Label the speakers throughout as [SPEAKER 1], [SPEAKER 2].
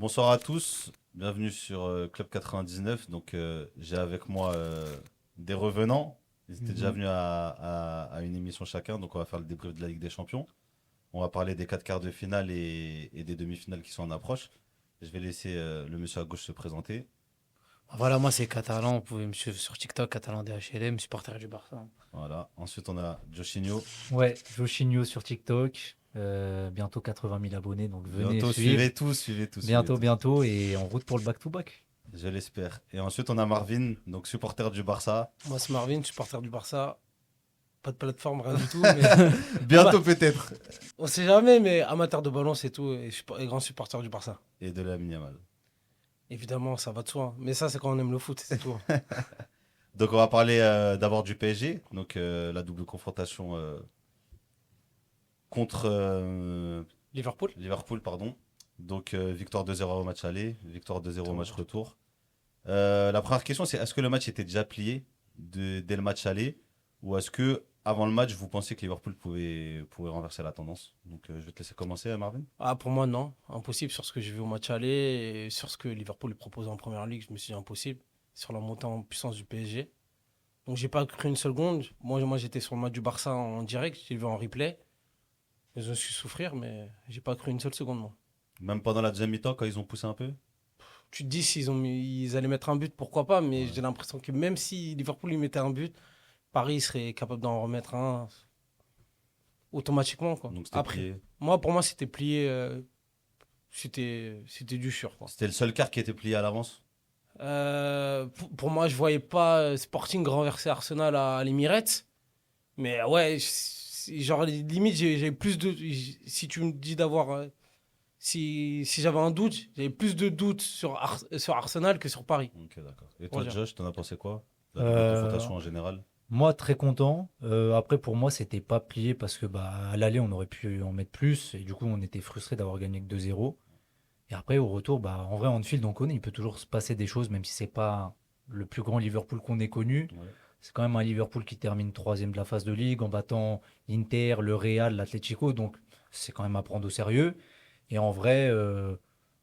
[SPEAKER 1] Bonsoir à tous, bienvenue sur Club 99. Donc, j'ai avec moi des revenants. Ils étaient déjà venus à une émission chacun, donc on va faire le débrief de la Ligue des Champions. On va parler des 4 quarts de finale et des demi-finales qui sont en approche. Je vais laisser le monsieur à gauche se présenter.
[SPEAKER 2] Voilà, moi c'est Catalan, vous pouvez me suivre sur TikTok, Catalan DHLM, supporter du Barça.
[SPEAKER 1] Voilà. Ensuite, on a Joshinho.
[SPEAKER 3] Ouais, Joshinho sur TikTok. Bientôt 80 000 abonnés, donc venez
[SPEAKER 1] Bientôt,
[SPEAKER 3] suivre.
[SPEAKER 1] suivez tous.
[SPEAKER 3] Bientôt, et en route pour le back-to-back.
[SPEAKER 1] Je l'espère. Et ensuite, on a Marvin, donc supporter du Barça.
[SPEAKER 4] Moi, c'est Marvin, supporter du Barça. Pas de plateforme, rien du tout. Mais
[SPEAKER 1] Bientôt peut-être.
[SPEAKER 4] on sait jamais, mais amateur de ballon, c'est tout. Et grand supporter du Barça.
[SPEAKER 1] Et de la Yamal.
[SPEAKER 4] Évidemment, ça va de soi. Mais ça, c'est quand on aime le foot, c'est tout.
[SPEAKER 1] Donc on va parler d'abord du PSG, donc la double confrontation contre
[SPEAKER 4] Liverpool.
[SPEAKER 1] Liverpool, pardon. Donc victoire 2-0 au match aller, victoire 2-0 au match retour. La première question, c'est est-ce que le match était déjà plié dès le match aller, ou est-ce que avant le match vous pensez que Liverpool pouvait renverser la tendance? Donc je vais te laisser commencer, Marvin.
[SPEAKER 4] Ah, pour moi, non. Impossible sur ce que j'ai vu au match aller et sur ce que Liverpool lui proposait en première ligue. Je me suis dit impossible. Sur la montée en puissance du PSG. Donc, j'ai pas cru une seconde. Moi j'étais sur le match du Barça en direct. J'ai vu en replay. Je me suis souffrir, mais j'ai pas cru une seule seconde, moi.
[SPEAKER 1] Même pendant la deuxième mi-temps, quand ils ont poussé un peu.
[SPEAKER 4] Tu te dis ils allaient mettre un but, pourquoi pas, mais
[SPEAKER 1] Ouais.
[SPEAKER 4] j'ai l'impression que même si Liverpool lui mettait un but, Paris serait capable d'en remettre un automatiquement, quoi.
[SPEAKER 1] Donc c'était
[SPEAKER 4] Après,
[SPEAKER 1] plié.
[SPEAKER 4] pour moi, c'était plié, c'était du sûr, quoi.
[SPEAKER 1] C'était le seul quart qui était plié à l'avance.
[SPEAKER 4] Pour moi, je voyais pas Sporting renverser Arsenal à l'Emirates, mais ouais, genre limite, j'ai plus de. Si tu me dis d'avoir. Si j'avais un doute, j'avais plus de doutes sur Arsenal que sur Paris.
[SPEAKER 1] Ok, d'accord. Et toi,
[SPEAKER 4] On va dire.
[SPEAKER 1] Josh, t'en as pensé quoi? La double
[SPEAKER 3] Euh,
[SPEAKER 1] confrontation en général.
[SPEAKER 3] Moi, très content. Après, pour moi, c'était pas plié parce que à l'aller, on aurait pu en mettre plus. Et du coup, on était frustré d'avoir gagné que 2-0. Et après, au retour, en vrai, Anfield, on connaît. Il peut toujours se passer des choses, même si c'est pas le plus grand Liverpool qu'on ait connu.
[SPEAKER 1] Ouais.
[SPEAKER 3] C'est quand même un Liverpool qui termine troisième de la phase de Ligue en battant l'Inter, le Real, l'Atlético. Donc, c'est quand même à prendre au sérieux. Et en vrai,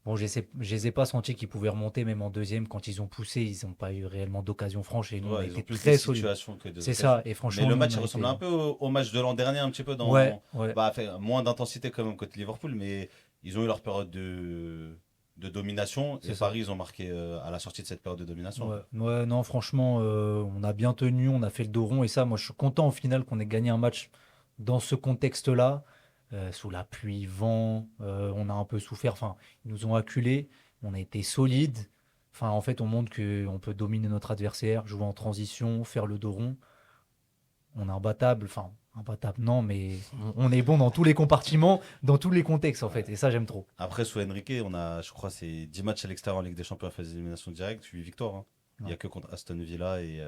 [SPEAKER 3] bon, je les ai pas sentis qu'ils pouvaient remonter, même en deuxième. Quand ils ont poussé, ils n'ont pas eu réellement d'occasion franche. Et nous, on a
[SPEAKER 1] Ouais, ils ont
[SPEAKER 3] été
[SPEAKER 1] plus
[SPEAKER 3] très
[SPEAKER 1] de
[SPEAKER 3] solides.
[SPEAKER 1] situations que de
[SPEAKER 3] C'est
[SPEAKER 1] occasions.
[SPEAKER 3] ça. Et
[SPEAKER 1] Mais
[SPEAKER 3] franchement,
[SPEAKER 1] le
[SPEAKER 3] nous,
[SPEAKER 1] match
[SPEAKER 3] on
[SPEAKER 1] il
[SPEAKER 3] a
[SPEAKER 1] ressemble
[SPEAKER 3] été-
[SPEAKER 1] un peu au match de l'an dernier, un petit peu dans.
[SPEAKER 3] Ouais, ouais.
[SPEAKER 1] Moins d'intensité quand même côté Liverpool, mais ils ont eu leur période de domination. Et
[SPEAKER 3] C'est ça.
[SPEAKER 1] Paris, ils ont marqué à la sortie de cette période de domination.
[SPEAKER 3] Ouais, ouais, non, franchement, on a bien tenu, on a fait le dos rond. Et ça, moi, je suis content au final qu'on ait gagné un match dans ce contexte-là, sous la pluie, vent. On a un peu souffert. Enfin, ils nous ont acculés. On a été solides. Enfin, en fait, on montre qu'on peut dominer notre adversaire, jouer en transition, faire le dos rond. On est imbattable. Enfin, imbattable, non, mais on est bon dans tous les compartiments, dans tous les contextes, en fait. Et ça, j'aime trop.
[SPEAKER 1] Après, sous Enrique, on a, je crois, c'est 10 matchs à l'extérieur en Ligue des Champions à phase d'élimination directe, 8 victoires, hein. Il n'y a
[SPEAKER 3] Ouais.
[SPEAKER 1] que contre Aston Villa
[SPEAKER 3] Et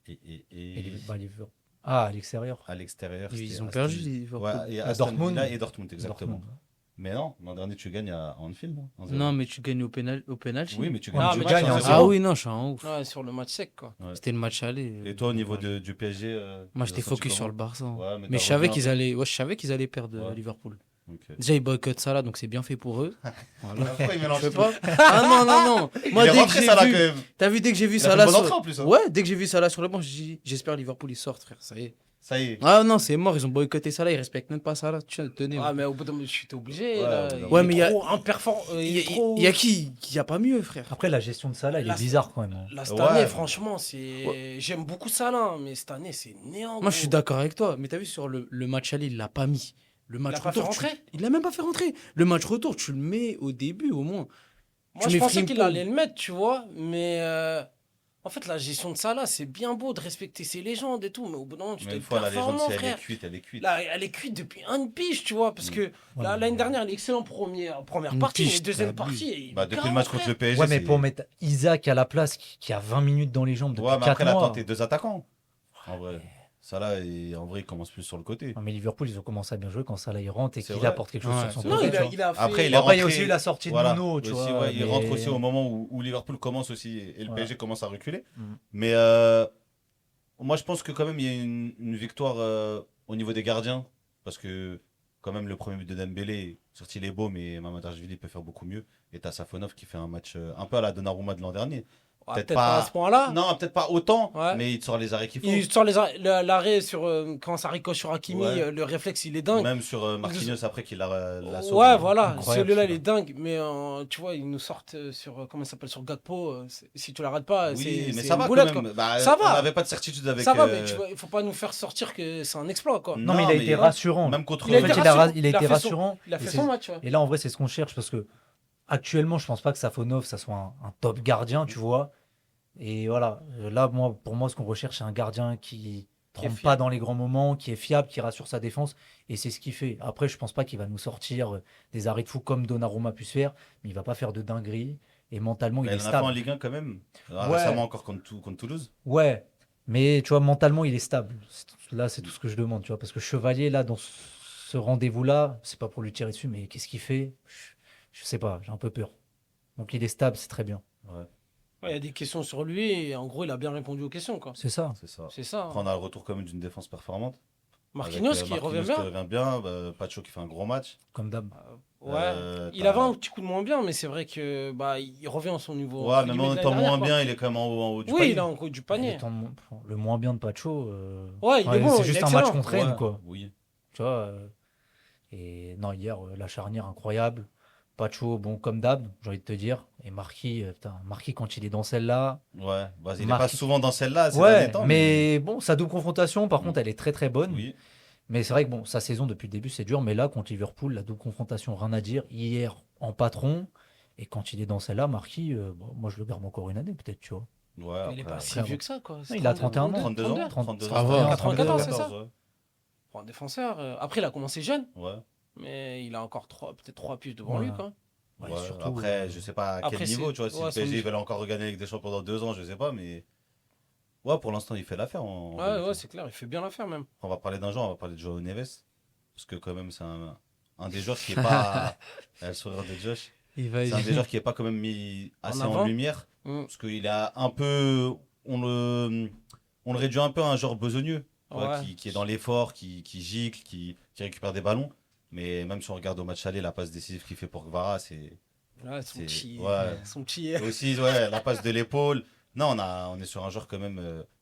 [SPEAKER 1] et
[SPEAKER 3] Liverpool. Ah, à l'extérieur.
[SPEAKER 1] à l'extérieur.
[SPEAKER 2] Ils
[SPEAKER 1] c'était
[SPEAKER 2] ont
[SPEAKER 1] Aston-
[SPEAKER 2] perdu, Liverpool.
[SPEAKER 1] Ouais, et
[SPEAKER 3] À
[SPEAKER 1] Aston
[SPEAKER 3] Dortmund.
[SPEAKER 1] Villa et Dortmund, exactement.
[SPEAKER 3] Dortmund.
[SPEAKER 1] Mais non, l'an dernier, tu gagnes à Anfield. Hein, 1-0.
[SPEAKER 2] Non, mais tu gagnes au penalty.
[SPEAKER 1] Oui, mais tu
[SPEAKER 3] Non,
[SPEAKER 1] gagnes.
[SPEAKER 3] mais
[SPEAKER 1] le match
[SPEAKER 3] gagne
[SPEAKER 1] 1-0.
[SPEAKER 3] en
[SPEAKER 2] Ah
[SPEAKER 3] zéro.
[SPEAKER 2] oui, non, je suis en ouf.
[SPEAKER 4] Ouais, sur le match sec, quoi.
[SPEAKER 1] Ouais.
[SPEAKER 2] C'était le match aller.
[SPEAKER 1] Et toi, au niveau du PSG
[SPEAKER 2] Moi,
[SPEAKER 1] tu
[SPEAKER 2] j'étais
[SPEAKER 1] l'as senti
[SPEAKER 2] focus sur
[SPEAKER 1] comment?
[SPEAKER 2] le Barça.
[SPEAKER 1] Ouais,
[SPEAKER 2] Mais
[SPEAKER 1] t'as
[SPEAKER 2] je savais
[SPEAKER 1] revu un
[SPEAKER 2] qu'ils
[SPEAKER 1] peu.
[SPEAKER 2] allaient, ouais, je savais qu'ils allaient perdre
[SPEAKER 1] Ouais.
[SPEAKER 2] à Liverpool.
[SPEAKER 1] Ok.
[SPEAKER 2] Déjà, ils boycottent ça là, donc c'est bien fait pour eux. Voilà.
[SPEAKER 1] Pourquoi il mélange
[SPEAKER 2] Je sais
[SPEAKER 1] tout?
[SPEAKER 2] pas. Ah non, non, non. Moi,
[SPEAKER 1] Il est
[SPEAKER 2] dès que
[SPEAKER 1] rentré,
[SPEAKER 2] j'ai
[SPEAKER 1] ça là,
[SPEAKER 2] vu.
[SPEAKER 1] quand même.
[SPEAKER 2] T'as vu, dès que j'ai vu
[SPEAKER 1] Il a
[SPEAKER 2] ça
[SPEAKER 1] fait
[SPEAKER 2] là
[SPEAKER 1] une bonne
[SPEAKER 2] sur.
[SPEAKER 1] entrée, en plus, hein.
[SPEAKER 2] Ouais, dès que j'ai vu ça là sur le banc, j'ai dit, j'espère Liverpool ils sortent, frère. Ça y est.
[SPEAKER 1] Ça y est.
[SPEAKER 2] Ah non, c'est mort, ils ont boycotté ça là, ils respectent même pas ça là. Tenez.
[SPEAKER 4] Ah, mais au bout d'un moment, je suis obligé.
[SPEAKER 1] Ouais,
[SPEAKER 4] là.
[SPEAKER 1] au bout d'un
[SPEAKER 4] Il
[SPEAKER 1] moment.
[SPEAKER 4] est
[SPEAKER 2] Ouais, mais il y a-
[SPEAKER 4] trop imperformant.
[SPEAKER 2] Il
[SPEAKER 4] trop...
[SPEAKER 2] y a qui y a pas mieux, frère.
[SPEAKER 3] Après, la gestion de Salah, il
[SPEAKER 4] Là,
[SPEAKER 3] est bizarre quand même, hein.
[SPEAKER 4] Là, cette
[SPEAKER 1] Ouais.
[SPEAKER 4] année, franchement, c'est. J'aime beaucoup Salah, mais cette année, c'est néant.
[SPEAKER 2] Moi, je suis
[SPEAKER 4] gros.
[SPEAKER 2] d'accord avec toi, mais t'as vu sur le match aller, il l'a pas mis. Le match
[SPEAKER 4] l'a pas
[SPEAKER 2] retour,
[SPEAKER 4] fait rentrer
[SPEAKER 2] il l'a même pas fait rentrer. Le match retour, tu le mets au début au moins.
[SPEAKER 4] Moi,
[SPEAKER 2] Tu
[SPEAKER 4] je
[SPEAKER 2] mets
[SPEAKER 4] pensais
[SPEAKER 2] Frimpong.
[SPEAKER 4] qu'il allait le mettre, tu vois, mais en fait, la gestion de Salah, c'est bien beau de respecter ses légendes et tout, mais au bout d'un moment, tu
[SPEAKER 1] Mais
[SPEAKER 4] dois
[SPEAKER 1] une
[SPEAKER 4] être
[SPEAKER 1] fois, la légende,
[SPEAKER 4] performant,
[SPEAKER 1] c'est elle est
[SPEAKER 4] frère.
[SPEAKER 1] cuite, elle est cuite.
[SPEAKER 4] Là, elle est cuite depuis une pige, tu vois, parce que là, l'année dernière, elle est excellente première
[SPEAKER 2] Une
[SPEAKER 4] partie,
[SPEAKER 2] pige,
[SPEAKER 4] mais deuxième
[SPEAKER 2] t'abuses.
[SPEAKER 4] partie. il
[SPEAKER 1] Bah,
[SPEAKER 4] est
[SPEAKER 1] depuis
[SPEAKER 4] KO,
[SPEAKER 1] le match contre
[SPEAKER 4] frère.
[SPEAKER 1] le PSG.
[SPEAKER 3] Ouais, mais
[SPEAKER 1] c'est-
[SPEAKER 3] pour mettre Isaac à la place, qui a 20 minutes dans les jambes depuis
[SPEAKER 1] Ouais, mais
[SPEAKER 3] 4
[SPEAKER 1] après, là,
[SPEAKER 3] mois.
[SPEAKER 1] t'es deux attaquants. En vrai. Ça, là, en vrai, il commence plus sur le côté.
[SPEAKER 3] Non, mais Liverpool, ils ont commencé à bien jouer quand Salah il rentre et
[SPEAKER 1] C'est
[SPEAKER 3] qu'il
[SPEAKER 1] vrai.
[SPEAKER 3] apporte quelque chose
[SPEAKER 2] Ouais,
[SPEAKER 3] sur son
[SPEAKER 2] c'est
[SPEAKER 4] Non,
[SPEAKER 3] côté.
[SPEAKER 4] il
[SPEAKER 3] tu
[SPEAKER 4] a,
[SPEAKER 3] vois.
[SPEAKER 4] il a fait.
[SPEAKER 1] Après, il est
[SPEAKER 3] Après, il y a
[SPEAKER 1] rentré-
[SPEAKER 3] aussi eu la sortie de
[SPEAKER 1] Voilà.
[SPEAKER 3] Nuno, tu
[SPEAKER 1] Aussi,
[SPEAKER 3] vois.
[SPEAKER 1] ouais, il
[SPEAKER 3] mais-
[SPEAKER 1] rentre aussi au moment où Liverpool commence aussi et le
[SPEAKER 3] Ouais.
[SPEAKER 1] PSG commence à reculer.
[SPEAKER 3] Mhm.
[SPEAKER 1] Mais moi, je pense que quand même, il y a une victoire au niveau des gardiens. Parce que, quand même, le premier but de Dembélé, Certes, il est beau, mais Mamardashvili peut faire beaucoup mieux. Et t'as Safonov qui fait un match un peu à la Donnarumma de l'an dernier.
[SPEAKER 4] Ouais,
[SPEAKER 1] Peut-être
[SPEAKER 4] peut-être pas à
[SPEAKER 1] pas-
[SPEAKER 4] ce point-là.
[SPEAKER 1] Non, peut-être pas autant,
[SPEAKER 4] Ouais.
[SPEAKER 1] mais il te sort les arrêts qu'il faut.
[SPEAKER 4] Il sort l'arrêt sur quand ça ricoche sur Hakimi,
[SPEAKER 1] Ouais.
[SPEAKER 4] le réflexe il est dingue.
[SPEAKER 1] Même sur Marquinhos après qu'il la sauve.
[SPEAKER 4] Ouais, voilà,
[SPEAKER 3] Incroyable,
[SPEAKER 4] celui-là il
[SPEAKER 3] celui-là.
[SPEAKER 4] est dingue, mais tu vois, ils nous sortent sur comment ça s'appelle sur Gakpo. Si tu l'arrêtes pas,
[SPEAKER 1] Oui,
[SPEAKER 4] c'est
[SPEAKER 1] mais
[SPEAKER 4] c'est
[SPEAKER 1] ça
[SPEAKER 4] une
[SPEAKER 1] va
[SPEAKER 4] boulette,
[SPEAKER 1] quand
[SPEAKER 4] quoi.
[SPEAKER 1] même. Bah,
[SPEAKER 4] Ça va.
[SPEAKER 1] On n'avait pas de certitude avec.
[SPEAKER 4] Ça va, mais tu vois, il faut pas nous faire sortir que c'est un exploit quoi.
[SPEAKER 3] Non, mais il a été rassurant.
[SPEAKER 1] Même contre.
[SPEAKER 4] Il a
[SPEAKER 3] En fait,
[SPEAKER 4] été
[SPEAKER 3] il a
[SPEAKER 4] rassurant.
[SPEAKER 3] il a
[SPEAKER 4] Il a
[SPEAKER 3] été
[SPEAKER 4] fait
[SPEAKER 3] rassurant.
[SPEAKER 4] Il a
[SPEAKER 3] Et
[SPEAKER 4] fait
[SPEAKER 3] c'est-
[SPEAKER 4] son match. Ouais.
[SPEAKER 3] Et là, en vrai, c'est ce qu'on cherche parce que actuellement, je pense pas que Safonov, ça soit un top gardien, tu vois. Et voilà, là, pour moi, ce qu'on recherche, c'est un gardien qui
[SPEAKER 4] Qui est
[SPEAKER 3] trempe
[SPEAKER 4] fiable.
[SPEAKER 3] pas dans les grands moments, qui est fiable, qui rassure sa défense. Et c'est ce qu'il fait. Après, je pense pas qu'il va nous sortir des arrêts de fou comme Donnarumma a pu se faire, mais il va pas faire de dinguerie. Et mentalement, il
[SPEAKER 1] Mais
[SPEAKER 3] est
[SPEAKER 1] il en a fait en
[SPEAKER 3] stable.
[SPEAKER 1] Ligue 1 quand même.
[SPEAKER 3] Ouais.
[SPEAKER 1] Récemment encore contre Toulouse.
[SPEAKER 3] Ouais, mais tu vois, mentalement, il est stable. Là, c'est tout ce que je demande, tu vois. Parce que Chevalier, là, dans ce rendez-vous-là, c'est pas pour lui tirer dessus, mais qu'est-ce qu'il fait? Je sais pas, j'ai un peu peur. Donc, il est stable, c'est très bien.
[SPEAKER 1] Ouais,
[SPEAKER 4] Ouais, il y a des questions sur lui et en gros, il a bien répondu aux questions quoi.
[SPEAKER 3] C'est ça.
[SPEAKER 1] c'est ça.
[SPEAKER 4] C'est ça.
[SPEAKER 1] Après, on a le retour quand même d'une défense performante.
[SPEAKER 4] Marquinhos
[SPEAKER 1] Avec,
[SPEAKER 4] qui
[SPEAKER 1] Marquinhos
[SPEAKER 4] revient
[SPEAKER 1] qui
[SPEAKER 4] bien.
[SPEAKER 1] revient bien. Pacho qui fait un gros match.
[SPEAKER 3] Comme d'hab.
[SPEAKER 4] Ouais. Il avait un petit coup de moins bien, mais c'est vrai que bah il revient à son niveau.
[SPEAKER 1] Ouais,
[SPEAKER 4] entre
[SPEAKER 1] même
[SPEAKER 4] guillemets,
[SPEAKER 1] en
[SPEAKER 4] de
[SPEAKER 1] étant
[SPEAKER 4] l'année
[SPEAKER 1] moins
[SPEAKER 4] dernière,
[SPEAKER 1] bien, il est quand même en haut du
[SPEAKER 4] quoi. Oui,
[SPEAKER 1] panier.
[SPEAKER 4] il est en haut du panier.
[SPEAKER 3] Le moins bien de Pacho.
[SPEAKER 4] Ouais, il est bon,
[SPEAKER 3] c'est
[SPEAKER 4] il est
[SPEAKER 3] juste un
[SPEAKER 4] excellent.
[SPEAKER 3] match contre Rennes,
[SPEAKER 1] Ouais,
[SPEAKER 3] quoi.
[SPEAKER 1] Oui.
[SPEAKER 3] Tu vois. Et non, hier, la charnière incroyable. Pacho, bon, comme d'hab, j'ai envie de te dire. Et Marquis, putain, Marquis, quand il est dans celle-là.
[SPEAKER 1] Ouais, bah, il est
[SPEAKER 3] Marquis-
[SPEAKER 1] pas souvent dans celle-là ces
[SPEAKER 3] Ouais,
[SPEAKER 1] derniers temps.
[SPEAKER 3] mais bon, sa double confrontation, par
[SPEAKER 1] Mm.
[SPEAKER 3] contre, elle est très très bonne.
[SPEAKER 1] Oui.
[SPEAKER 3] Mais c'est vrai que bon, sa saison depuis le début, c'est dur. Mais là, contre Liverpool, la double confrontation, rien à dire. Hier, en patron. Et quand il est dans celle-là, Marquis, bon, moi, je le garde encore une année, peut-être, tu vois.
[SPEAKER 1] Ouais,
[SPEAKER 4] Il est
[SPEAKER 1] après,
[SPEAKER 4] pas si
[SPEAKER 3] après,
[SPEAKER 4] vieux que ça, quoi.
[SPEAKER 3] il a 31 ans.
[SPEAKER 1] 32 ans.
[SPEAKER 3] 32
[SPEAKER 2] Ça va.
[SPEAKER 4] 94, c'est ça
[SPEAKER 1] ouais.
[SPEAKER 4] Pour un défenseur. Après, il a commencé jeune,
[SPEAKER 1] Ouais.
[SPEAKER 4] mais il a encore peut-être 3 piges devant
[SPEAKER 3] Ouais.
[SPEAKER 4] lui, quoi.
[SPEAKER 3] Ouais,
[SPEAKER 1] Ouais,
[SPEAKER 3] surtout,
[SPEAKER 1] après, je sais pas à quel
[SPEAKER 4] après,
[SPEAKER 1] niveau,
[SPEAKER 4] c'est-
[SPEAKER 1] tu vois, si
[SPEAKER 4] ouais,
[SPEAKER 1] le
[SPEAKER 4] son
[SPEAKER 1] PSG
[SPEAKER 4] niveau.
[SPEAKER 1] veulent encore regagner avec des champions dans 2 ans, je sais pas, mais ouais, pour l'instant, il fait l'affaire.
[SPEAKER 4] Ouais, c'est clair, il fait bien l'affaire, même.
[SPEAKER 1] On va parler d'un joueur, on va parler de Joao Neves, parce que quand même, c'est un des joueurs qui est pas. Le sourire de Josh.
[SPEAKER 2] Il va.
[SPEAKER 1] C'est un des joueurs qui est pas quand même mis assez en
[SPEAKER 4] avant.
[SPEAKER 1] lumière,
[SPEAKER 4] Mm.
[SPEAKER 1] parce qu'il a un peu, on le réduit un peu à un genre besogneux, tu vois,
[SPEAKER 4] Ouais.
[SPEAKER 1] qui est dans l'effort, qui gicle, qui récupère des ballons. Mais même si on regarde au match aller, la passe décisive qu'il fait pour Gvara, c'est
[SPEAKER 4] Ouais, son
[SPEAKER 1] C'est-
[SPEAKER 4] petit.
[SPEAKER 1] ouais.
[SPEAKER 4] Son petit.
[SPEAKER 1] aussi ouais, la passe de l'épaule. Non, on est sur un joueur quand même,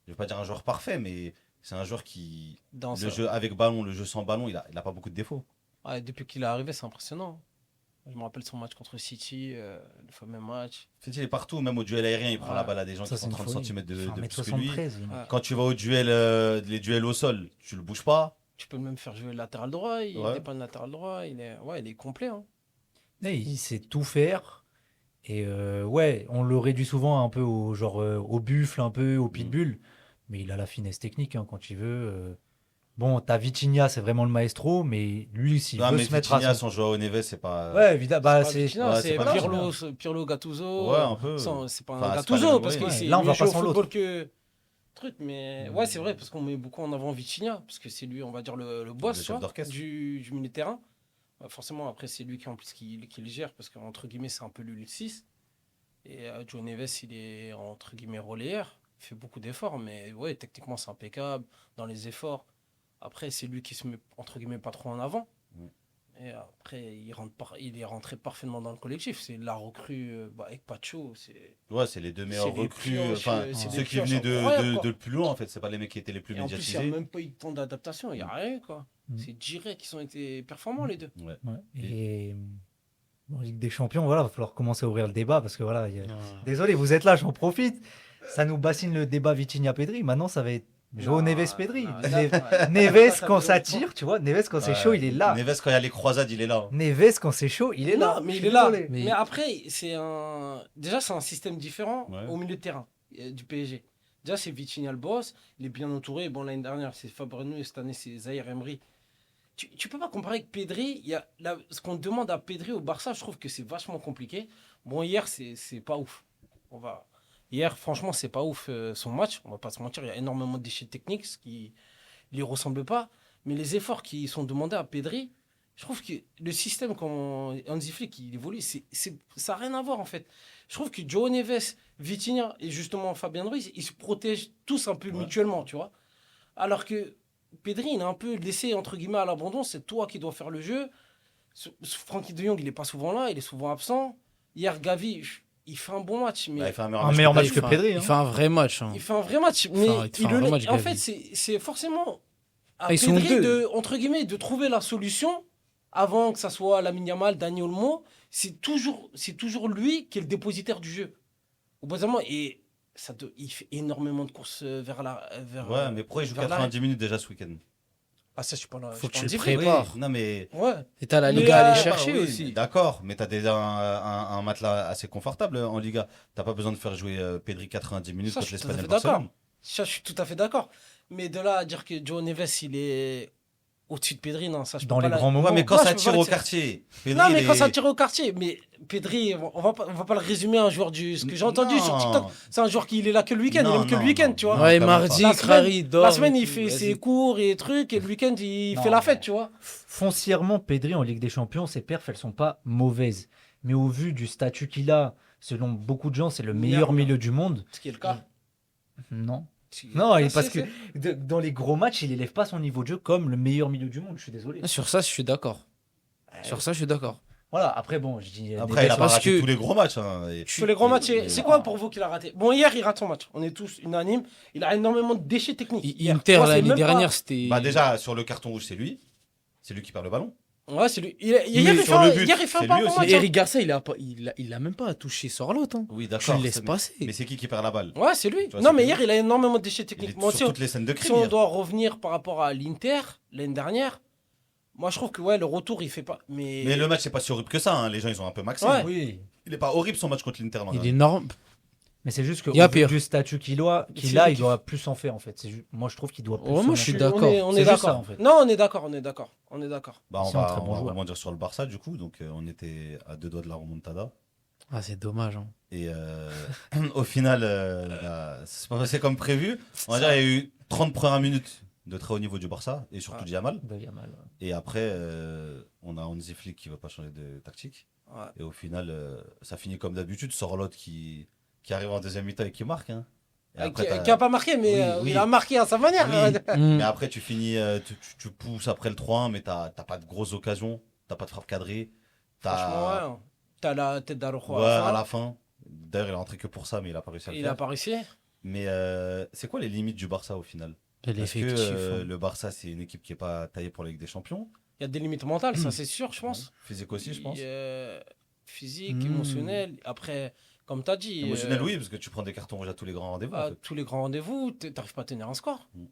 [SPEAKER 1] je vais pas dire un joueur parfait, mais c'est un joueur qui,
[SPEAKER 4] Dans
[SPEAKER 1] le
[SPEAKER 4] ça.
[SPEAKER 1] jeu avec ballon, le jeu sans ballon, il a pas beaucoup de défauts.
[SPEAKER 4] Ouais, depuis qu'il est arrivé, c'est impressionnant. Je me rappelle son match contre City, le fameux match.
[SPEAKER 1] En fait, il est partout, même au duel aérien, il prend
[SPEAKER 4] Ouais.
[SPEAKER 1] la balle à des gens
[SPEAKER 3] Ça,
[SPEAKER 1] qui
[SPEAKER 3] c'est
[SPEAKER 1] font
[SPEAKER 3] une
[SPEAKER 1] 30
[SPEAKER 3] folie.
[SPEAKER 1] cm de
[SPEAKER 3] Enfin,
[SPEAKER 1] plus que lui.
[SPEAKER 3] 1m73, il-
[SPEAKER 4] Ouais.
[SPEAKER 1] Quand tu vas au duel, les duels au sol, tu le bouges pas.
[SPEAKER 4] Tu peux même faire jouer latéral droit. Il
[SPEAKER 1] Ouais.
[SPEAKER 4] dépanne latéral droit. Il est complet. Hein.
[SPEAKER 3] Mais il sait tout faire. Et ouais, on le réduit souvent un peu au genre au buffle, un peu au pitbull. Mais il a la finesse technique hein, quand il veut. Bon, t'as Vitinha, c'est vraiment le maestro, mais lui, s'il
[SPEAKER 1] Non,
[SPEAKER 3] veut
[SPEAKER 1] mais
[SPEAKER 3] se mettre à
[SPEAKER 1] Vitinha,
[SPEAKER 3] son...
[SPEAKER 1] son Joao Neves, c'est pas.
[SPEAKER 3] Ouais, évidemment. Bah,
[SPEAKER 4] pas
[SPEAKER 3] c'est...
[SPEAKER 4] Vitinha,
[SPEAKER 1] ouais,
[SPEAKER 4] c'est
[SPEAKER 1] c'est pas
[SPEAKER 4] Pirlo Gattuso.
[SPEAKER 1] Ouais, un peu.
[SPEAKER 4] C'est pas un
[SPEAKER 1] Enfin, c'est pas
[SPEAKER 4] Gattuso
[SPEAKER 1] les mêmes,
[SPEAKER 4] parce
[SPEAKER 1] ouais.
[SPEAKER 4] qu'il sait
[SPEAKER 3] Là, on
[SPEAKER 4] mieux
[SPEAKER 3] va pas
[SPEAKER 4] jouer au
[SPEAKER 3] sans
[SPEAKER 4] football
[SPEAKER 3] l'autre.
[SPEAKER 4] que truc. Mais ouais, c'est vrai parce qu'on met beaucoup en avant Vitinha parce que c'est lui, on va dire le boss
[SPEAKER 1] Le
[SPEAKER 4] tu
[SPEAKER 1] chef
[SPEAKER 4] vois,
[SPEAKER 1] d'orchestre.
[SPEAKER 4] du milieu de terrain. Forcément, après c'est lui qui en plus qui le gère parce qu'entre guillemets c'est un peu lui le 6. Et Joe Neves, il est entre guillemets relayeur. Il fait beaucoup d'efforts, mais ouais, techniquement c'est impeccable dans les efforts. Après, c'est lui qui se met entre guillemets pas trop en avant.
[SPEAKER 1] Mm.
[SPEAKER 4] Et après, il est rentré parfaitement dans le collectif. C'est la recrue avec Pacho.
[SPEAKER 1] Ouais, c'est les deux meilleurs
[SPEAKER 4] C'est des
[SPEAKER 1] recrues.
[SPEAKER 4] pioches,
[SPEAKER 1] Enfin,
[SPEAKER 4] c'est
[SPEAKER 1] ceux
[SPEAKER 4] des
[SPEAKER 1] qui
[SPEAKER 4] pioches
[SPEAKER 1] venaient
[SPEAKER 4] incroyables, quoi.
[SPEAKER 1] de le plus loin, en fait. C'est pas les mecs qui étaient les plus
[SPEAKER 4] Et en plus, il n'y a
[SPEAKER 1] médiatisés.
[SPEAKER 4] même pas eu de temps d'adaptation. Il n'y a rien, quoi.
[SPEAKER 3] Mm.
[SPEAKER 4] C'est direct qu'ils ont été performants, les deux.
[SPEAKER 1] Ouais.
[SPEAKER 3] Ouais. Et bon, Ligue des Champions, voilà, il va falloir commencer à ouvrir le débat parce que voilà, désolé, vous êtes là, j'en profite. Ça nous bassine le débat Vitinha-Pedri. Maintenant, ça va être Joao
[SPEAKER 4] Non,
[SPEAKER 3] Neves-Pedri.
[SPEAKER 4] non,
[SPEAKER 3] Neves,
[SPEAKER 4] ça
[SPEAKER 3] quand
[SPEAKER 4] fait
[SPEAKER 3] ça
[SPEAKER 4] longtemps.
[SPEAKER 3] tire, tu vois, Neves, quand c'est
[SPEAKER 1] Ouais.
[SPEAKER 3] chaud, il est là.
[SPEAKER 1] Neves, quand il y a les croisades, il est là.
[SPEAKER 3] Neves, quand c'est chaud, il est là.
[SPEAKER 4] Non, mais
[SPEAKER 3] Je
[SPEAKER 4] il
[SPEAKER 3] suis
[SPEAKER 4] est là.
[SPEAKER 3] désolé.
[SPEAKER 4] Mais après, déjà, c'est un système différent
[SPEAKER 1] Ouais.
[SPEAKER 4] au milieu de terrain du PSG. Déjà, c'est Vitinha le boss. Il est bien entouré. Bon, l'année dernière, c'est Fabregas et cette année, c'est Zahir Emery. Tu peux pas comparer avec Pedri. Ce qu'on demande à Pedri au Barça, je trouve que c'est vachement compliqué. Bon, hier, c'est pas ouf. Hier, franchement, c'est pas ouf son match. On va pas se mentir, il y a énormément de déchets techniques, ce qui lui ressemble pas. Mais les efforts qui sont demandés à Pedri, je trouve que le système, quand Hansi Flick il évolue, ça n'a rien à voir en fait. Je trouve que Joao Neves, Vitinha et justement Fabien Ruiz, ils se protègent tous un peu
[SPEAKER 1] Ouais.
[SPEAKER 4] mutuellement, tu vois. Alors que Pedri, il a un peu laissé entre guillemets à l'abandon, c'est toi qui dois faire le jeu. Frankie de Jong, il est pas souvent là, il est souvent absent. Hier, Gavi, il fait un bon match, mais
[SPEAKER 1] Bah, il fait un
[SPEAKER 3] Un meilleur match
[SPEAKER 2] Il
[SPEAKER 3] que
[SPEAKER 2] fait un-
[SPEAKER 3] Pedri.
[SPEAKER 2] Il
[SPEAKER 3] hein.
[SPEAKER 2] fait un vrai match. Hein.
[SPEAKER 4] il fait un vrai match. Mais
[SPEAKER 2] il te fait un vrai match,
[SPEAKER 4] en
[SPEAKER 2] Gavi.
[SPEAKER 4] fait, c'est forcément à
[SPEAKER 2] Ils sont
[SPEAKER 4] Pedri
[SPEAKER 2] deux.
[SPEAKER 4] entre guillemets, de trouver la solution avant que ça soit Lamine Yamal, Dani Olmo. C'est toujours lui qui est le dépositaire du jeu. Au bout d'un moment, et il fait énormément de courses vers la.
[SPEAKER 1] Ouais, mais pourquoi il joue
[SPEAKER 4] vers
[SPEAKER 1] 90 minutes déjà ce week-end?
[SPEAKER 4] Ah, ça, je suis pas là.
[SPEAKER 2] Faut que
[SPEAKER 4] je
[SPEAKER 2] tu
[SPEAKER 4] suis
[SPEAKER 2] le
[SPEAKER 4] pas en
[SPEAKER 2] prépares.
[SPEAKER 1] Oui, non, mais.
[SPEAKER 4] Ouais.
[SPEAKER 2] Et t'as la
[SPEAKER 4] Mais,
[SPEAKER 2] Liga à aller
[SPEAKER 4] bah,
[SPEAKER 2] chercher
[SPEAKER 1] oui,
[SPEAKER 2] aussi.
[SPEAKER 1] D'accord, mais t'as déjà un matelas assez confortable en Liga. T'as pas besoin de faire jouer Pedri 90 minutes
[SPEAKER 4] Ça,
[SPEAKER 1] contre
[SPEAKER 4] je suis tout à
[SPEAKER 1] l'Espagnol
[SPEAKER 4] fait d'accord.
[SPEAKER 1] Barcelone.
[SPEAKER 4] Ça, je suis tout à fait d'accord. Mais de là à dire que Joe Neves, il est au-dessus de Pedri, non, ça, je peux
[SPEAKER 3] Dans
[SPEAKER 4] pas
[SPEAKER 3] les
[SPEAKER 4] la-
[SPEAKER 3] grands moments.
[SPEAKER 1] Ouais, mais quand
[SPEAKER 4] Non,
[SPEAKER 1] ça
[SPEAKER 4] je peux
[SPEAKER 1] tire
[SPEAKER 4] pas
[SPEAKER 1] au
[SPEAKER 4] le-
[SPEAKER 1] quartier. Pedri,
[SPEAKER 4] Non, mais
[SPEAKER 1] il
[SPEAKER 4] quand ça
[SPEAKER 1] est-
[SPEAKER 4] tire au quartier, mais Pedri, on va pas le résumer à un joueur du. Ce que j'ai entendu sur
[SPEAKER 1] Non.
[SPEAKER 4] TikTok, c'est un joueur qui il est là que le week-end,
[SPEAKER 1] Non,
[SPEAKER 4] il aime que le
[SPEAKER 1] non,
[SPEAKER 4] week-end,
[SPEAKER 1] non.
[SPEAKER 4] tu vois.
[SPEAKER 1] Non,
[SPEAKER 2] Ouais,
[SPEAKER 1] quand même
[SPEAKER 2] mardi,
[SPEAKER 1] pas.
[SPEAKER 4] La
[SPEAKER 2] Crary dort.
[SPEAKER 4] La semaine,
[SPEAKER 2] et
[SPEAKER 4] il
[SPEAKER 2] tout,
[SPEAKER 4] fait
[SPEAKER 2] vas-y.
[SPEAKER 4] ses cours et trucs, et le week-end, il
[SPEAKER 3] Non,
[SPEAKER 4] fait la
[SPEAKER 3] mais-
[SPEAKER 4] fête, tu vois.
[SPEAKER 3] Foncièrement, Pedri en Ligue des Champions, ses perfs, elles sont pas mauvaises. Mais au vu du statut qu'il a, selon beaucoup de gens, c'est le meilleur
[SPEAKER 4] Merde.
[SPEAKER 3] milieu du monde.
[SPEAKER 4] Ce qui est le cas.
[SPEAKER 3] Non.
[SPEAKER 4] Si-
[SPEAKER 3] Non,
[SPEAKER 4] Ah,
[SPEAKER 3] parce
[SPEAKER 4] si,
[SPEAKER 3] que
[SPEAKER 4] si.
[SPEAKER 3] dans les gros matchs, il élève pas son niveau de jeu comme le meilleur milieu du monde. Je suis désolé.
[SPEAKER 2] Sur ça, je suis d'accord. Sur ça, je suis d'accord.
[SPEAKER 3] Voilà, après, bon, je dis.
[SPEAKER 1] Après, il a pas
[SPEAKER 2] parce
[SPEAKER 1] raté
[SPEAKER 2] que-
[SPEAKER 1] tous les gros matchs. Hein, et-
[SPEAKER 4] Tous les grands matchs,
[SPEAKER 1] et-
[SPEAKER 4] c'est quoi pour vous qu'il a raté? Bon, hier, il rate son match. On est tous unanimes. Il a énormément de déchets techniques. Hier.
[SPEAKER 2] Inter,
[SPEAKER 4] Moi, c'est
[SPEAKER 2] l'année
[SPEAKER 4] même pas-
[SPEAKER 2] dernière, c'était.
[SPEAKER 1] Bah, déjà, sur le carton rouge, c'est lui. C'est lui qui perd le ballon.
[SPEAKER 4] Ouais, c'est lui. Hier, il fait
[SPEAKER 1] sur
[SPEAKER 4] un-
[SPEAKER 1] le but,
[SPEAKER 4] hier, il fait
[SPEAKER 1] c'est
[SPEAKER 4] un pas
[SPEAKER 1] lui
[SPEAKER 4] bon
[SPEAKER 1] aussi.
[SPEAKER 4] match.
[SPEAKER 2] Mais
[SPEAKER 4] hein.
[SPEAKER 2] Eric Garcia, il a même pas touché Sorlotte. Hein.
[SPEAKER 1] Oui,
[SPEAKER 2] Tu
[SPEAKER 1] d'accord.
[SPEAKER 2] le laisses
[SPEAKER 1] c'est-
[SPEAKER 2] passer.
[SPEAKER 1] Mais c'est qui perd la balle?
[SPEAKER 4] Ouais, c'est lui.
[SPEAKER 1] Tu vois,
[SPEAKER 4] Non,
[SPEAKER 1] c'est
[SPEAKER 4] mais
[SPEAKER 1] lui.
[SPEAKER 4] hier, il a énormément de déchets
[SPEAKER 1] Il
[SPEAKER 4] techniques.
[SPEAKER 1] est
[SPEAKER 4] Moi,
[SPEAKER 1] sur toutes les scènes de
[SPEAKER 4] si
[SPEAKER 1] crime.
[SPEAKER 4] on
[SPEAKER 1] hier.
[SPEAKER 4] doit revenir par rapport à l'Inter, l'année dernière, moi, je trouve que ouais, le retour, il fait pas.
[SPEAKER 1] Mais le match, c'est pas si horrible que ça. Hein. Les gens, ils ont un peu maxé.
[SPEAKER 4] Ouais.
[SPEAKER 3] Oui.
[SPEAKER 1] Il est pas horrible son match contre l'Inter. l'an
[SPEAKER 2] Il
[SPEAKER 1] dernier.
[SPEAKER 2] est énorme.
[SPEAKER 3] Mais c'est juste que
[SPEAKER 2] Il y a
[SPEAKER 3] au vu
[SPEAKER 2] pire.
[SPEAKER 3] du statut qu'il a,
[SPEAKER 4] C'est
[SPEAKER 3] il
[SPEAKER 4] lui qui-
[SPEAKER 3] doit plus en faire en fait. Moi, je trouve qu'il doit plus.
[SPEAKER 2] Ouais,
[SPEAKER 3] en
[SPEAKER 2] moi, je suis
[SPEAKER 3] faire.
[SPEAKER 2] d'accord.
[SPEAKER 4] On
[SPEAKER 3] C'est
[SPEAKER 4] est
[SPEAKER 3] juste ça,
[SPEAKER 4] d'accord.
[SPEAKER 3] en fait.
[SPEAKER 4] Non, on est d'accord, on est d'accord. On est d'accord.
[SPEAKER 1] Bah, on
[SPEAKER 3] C'est un
[SPEAKER 1] va,
[SPEAKER 3] très bon
[SPEAKER 1] on va
[SPEAKER 3] joueur.
[SPEAKER 1] rebondir sur le Barça, du coup. Donc, on était à 2 doigts de la remontada.
[SPEAKER 2] Ah, c'est dommage. Hein.
[SPEAKER 1] Et au final, bah, c'est pas passé comme prévu. On va dire il y a eu 30 premières minutes de très haut niveau du Barça et surtout
[SPEAKER 4] Ouais.
[SPEAKER 1] du Yamal.
[SPEAKER 3] Bah, il y a mal, ouais.
[SPEAKER 1] Et après, on a Hansi Flick qui va pas changer de tactique.
[SPEAKER 4] Ouais.
[SPEAKER 1] Et au final, ça finit comme d'habitude. Sorloth qui arrive en deuxième mi-temps et qui marque. Hein. Et après,
[SPEAKER 4] Qui a pas marqué, mais
[SPEAKER 1] Oui, oui.
[SPEAKER 4] il a marqué à sa manière.
[SPEAKER 1] Oui.
[SPEAKER 2] Mm.
[SPEAKER 1] Mais après, tu finis, tu pousses après le 3-1, mais t'as pas de grosses occasions. T'as pas de frappe cadrée.
[SPEAKER 4] Franchement,
[SPEAKER 1] T'as
[SPEAKER 4] ouais. T'as la tête d'Arojo
[SPEAKER 1] ouais,
[SPEAKER 4] à la fin.
[SPEAKER 1] à la fin. D'ailleurs, il est rentré que pour ça, mais il a pas réussi à le
[SPEAKER 4] Il
[SPEAKER 1] faire.
[SPEAKER 4] a pas réussi.
[SPEAKER 1] Mais c'est quoi les limites du Barça au final? Parce que
[SPEAKER 2] L'effectif. hein.
[SPEAKER 1] le Barça, c'est une équipe qui est pas taillée pour la Ligue des Champions.
[SPEAKER 4] Il y a des limites mentales, ça c'est sûr, je pense.
[SPEAKER 1] Physique aussi, je pense.
[SPEAKER 4] Physique,
[SPEAKER 3] Mm.
[SPEAKER 4] émotionnel. Après, comme tu as dit,
[SPEAKER 1] Émotionnel, oui, parce que tu prends des cartons rouges à tous les grands rendez-vous. en
[SPEAKER 4] à
[SPEAKER 1] fait.
[SPEAKER 4] tous les grands rendez-vous, t'arrives pas à tenir un score.
[SPEAKER 1] Mm.